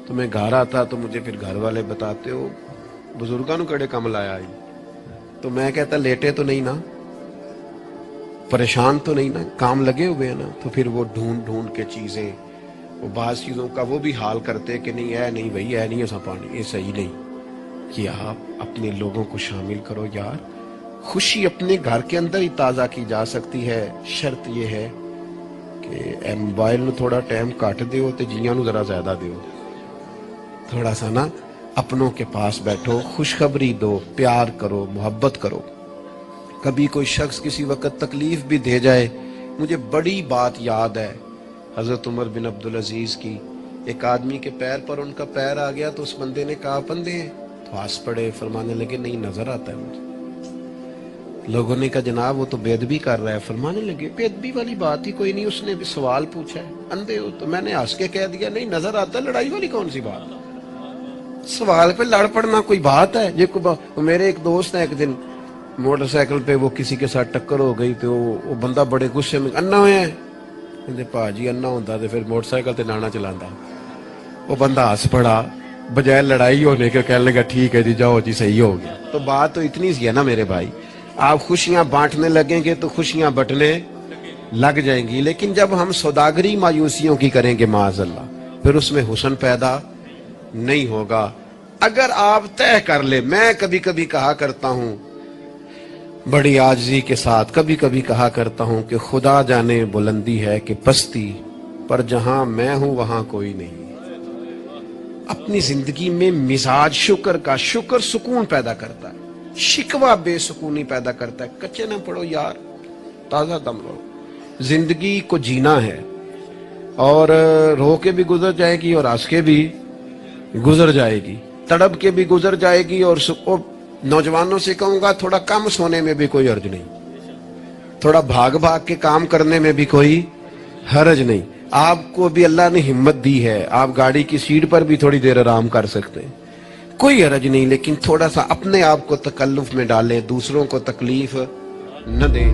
تو میں گھر آتا تو مجھے پھر گھر والے بتاتے ہو بزرگاں نو کڑے کم لایا آئی. تو میں کہتا لیٹے تو نہیں نا، پریشان تو نہیں نا، کام لگے ہوئے ہیں نا. تو پھر وہ ڈھونڈ ڈھونڈ کے چیزیں، وہ بعض چیزوں کا وہ بھی حال کرتے کہ نہیں اے نہیں بھائی اے نہیں ایسا پانی، یہ صحیح نہیں. کہ آپ اپنے لوگوں کو شامل کرو یار. خوشی اپنے گھر کے اندر ہی تازہ کی جا سکتی ہے. شرط یہ ہے کہ اے موبائل نو تھوڑا ٹائم کٹ دیو تے جیاں نو ذرا زیادہ دیو. تھوڑا سا اپنوں کے پاس بیٹھو، خوشخبری دو، پیار کرو، محبت کرو. کبھی کوئی شخص کسی وقت تکلیف بھی دے جائے. مجھے بڑی بات یاد ہے حضرت عمر بن عبدالعزیز کی. ایک آدمی کے پیر پر ان کا پیر آ گیا تو اس بندے نے کہا پندے ہیں تو ہنس پڑے، فرمانے لگے نہیں نظر آتا ہے مجھے. لوگوں نے کہا جناب وہ تو بے ادبی کر رہا ہے. فرمانے لگے بے ادبی والی بات ہی کوئی نہیں، اس نے بھی سوال پوچھا ہے اندھے ہو. تو میں نے ہنس کے کہہ دیا نہیں نظر آتا ہے، لڑائی والی کون سی بات، سوال پہ لڑ پڑنا کوئی بات ہے. میرے ایک دوست ہے، ایک دن موٹر سائیکل پہ وہ کسی کے ساتھ ٹکر ہو گئی تو وہ بندہ بڑے غصے میں انا ہوئے ہیں. پا جی انا ہوتا تو پھر موٹر سائیکل تے نانا چلانا. وہ بندہ ہنس پڑا، بجائے لڑائی ہونے کے کہنے لگا ٹھیک ہے جی جاؤ جی صحیح ہو گیا. تو بات تو اتنی سی ہے نا میرے بھائی، آپ خوشیاں بانٹنے لگیں گے تو خوشیاں بٹنے لگ جائیں گی. لیکن جب ہم سوداگری مایوسیوں کی کریں گے معاذ اللہ، پھر اس میں حسن پیدا نہیں ہوگا. اگر آپ طے کر لے، میں کبھی کبھی کہا کرتا ہوں بڑی عاجزی کے ساتھ، کبھی کبھی کہا کرتا ہوں کہ خدا جانے بلندی ہے کہ پستی، پر جہاں میں ہوں وہاں کوئی نہیں. اپنی زندگی میں مزاج شکر کا، شکر سکون پیدا کرتا ہے، شکوہ بے سکونی پیدا کرتا ہے. کچے نہ پڑو یار، تازہ دم رہو. زندگی کو جینا ہے اور رو کے بھی گزر جائے گی اور ہنس کے بھی گزر جائے گی، تڑپ کے بھی گزر جائے گی. اور نوجوانوں سے کہوں گا تھوڑا کم سونے میں بھی کوئی حرج نہیں، تھوڑا بھاگ بھاگ کے کام کرنے میں بھی کوئی حرج نہیں. آپ کو بھی اللہ نے ہمت دی ہے، آپ گاڑی کی سیٹ پر بھی تھوڑی دیر آرام کر سکتے ہیں، کوئی حرج نہیں. لیکن تھوڑا سا اپنے آپ کو تکلف میں ڈالیں، دوسروں کو تکلیف نہ دیں.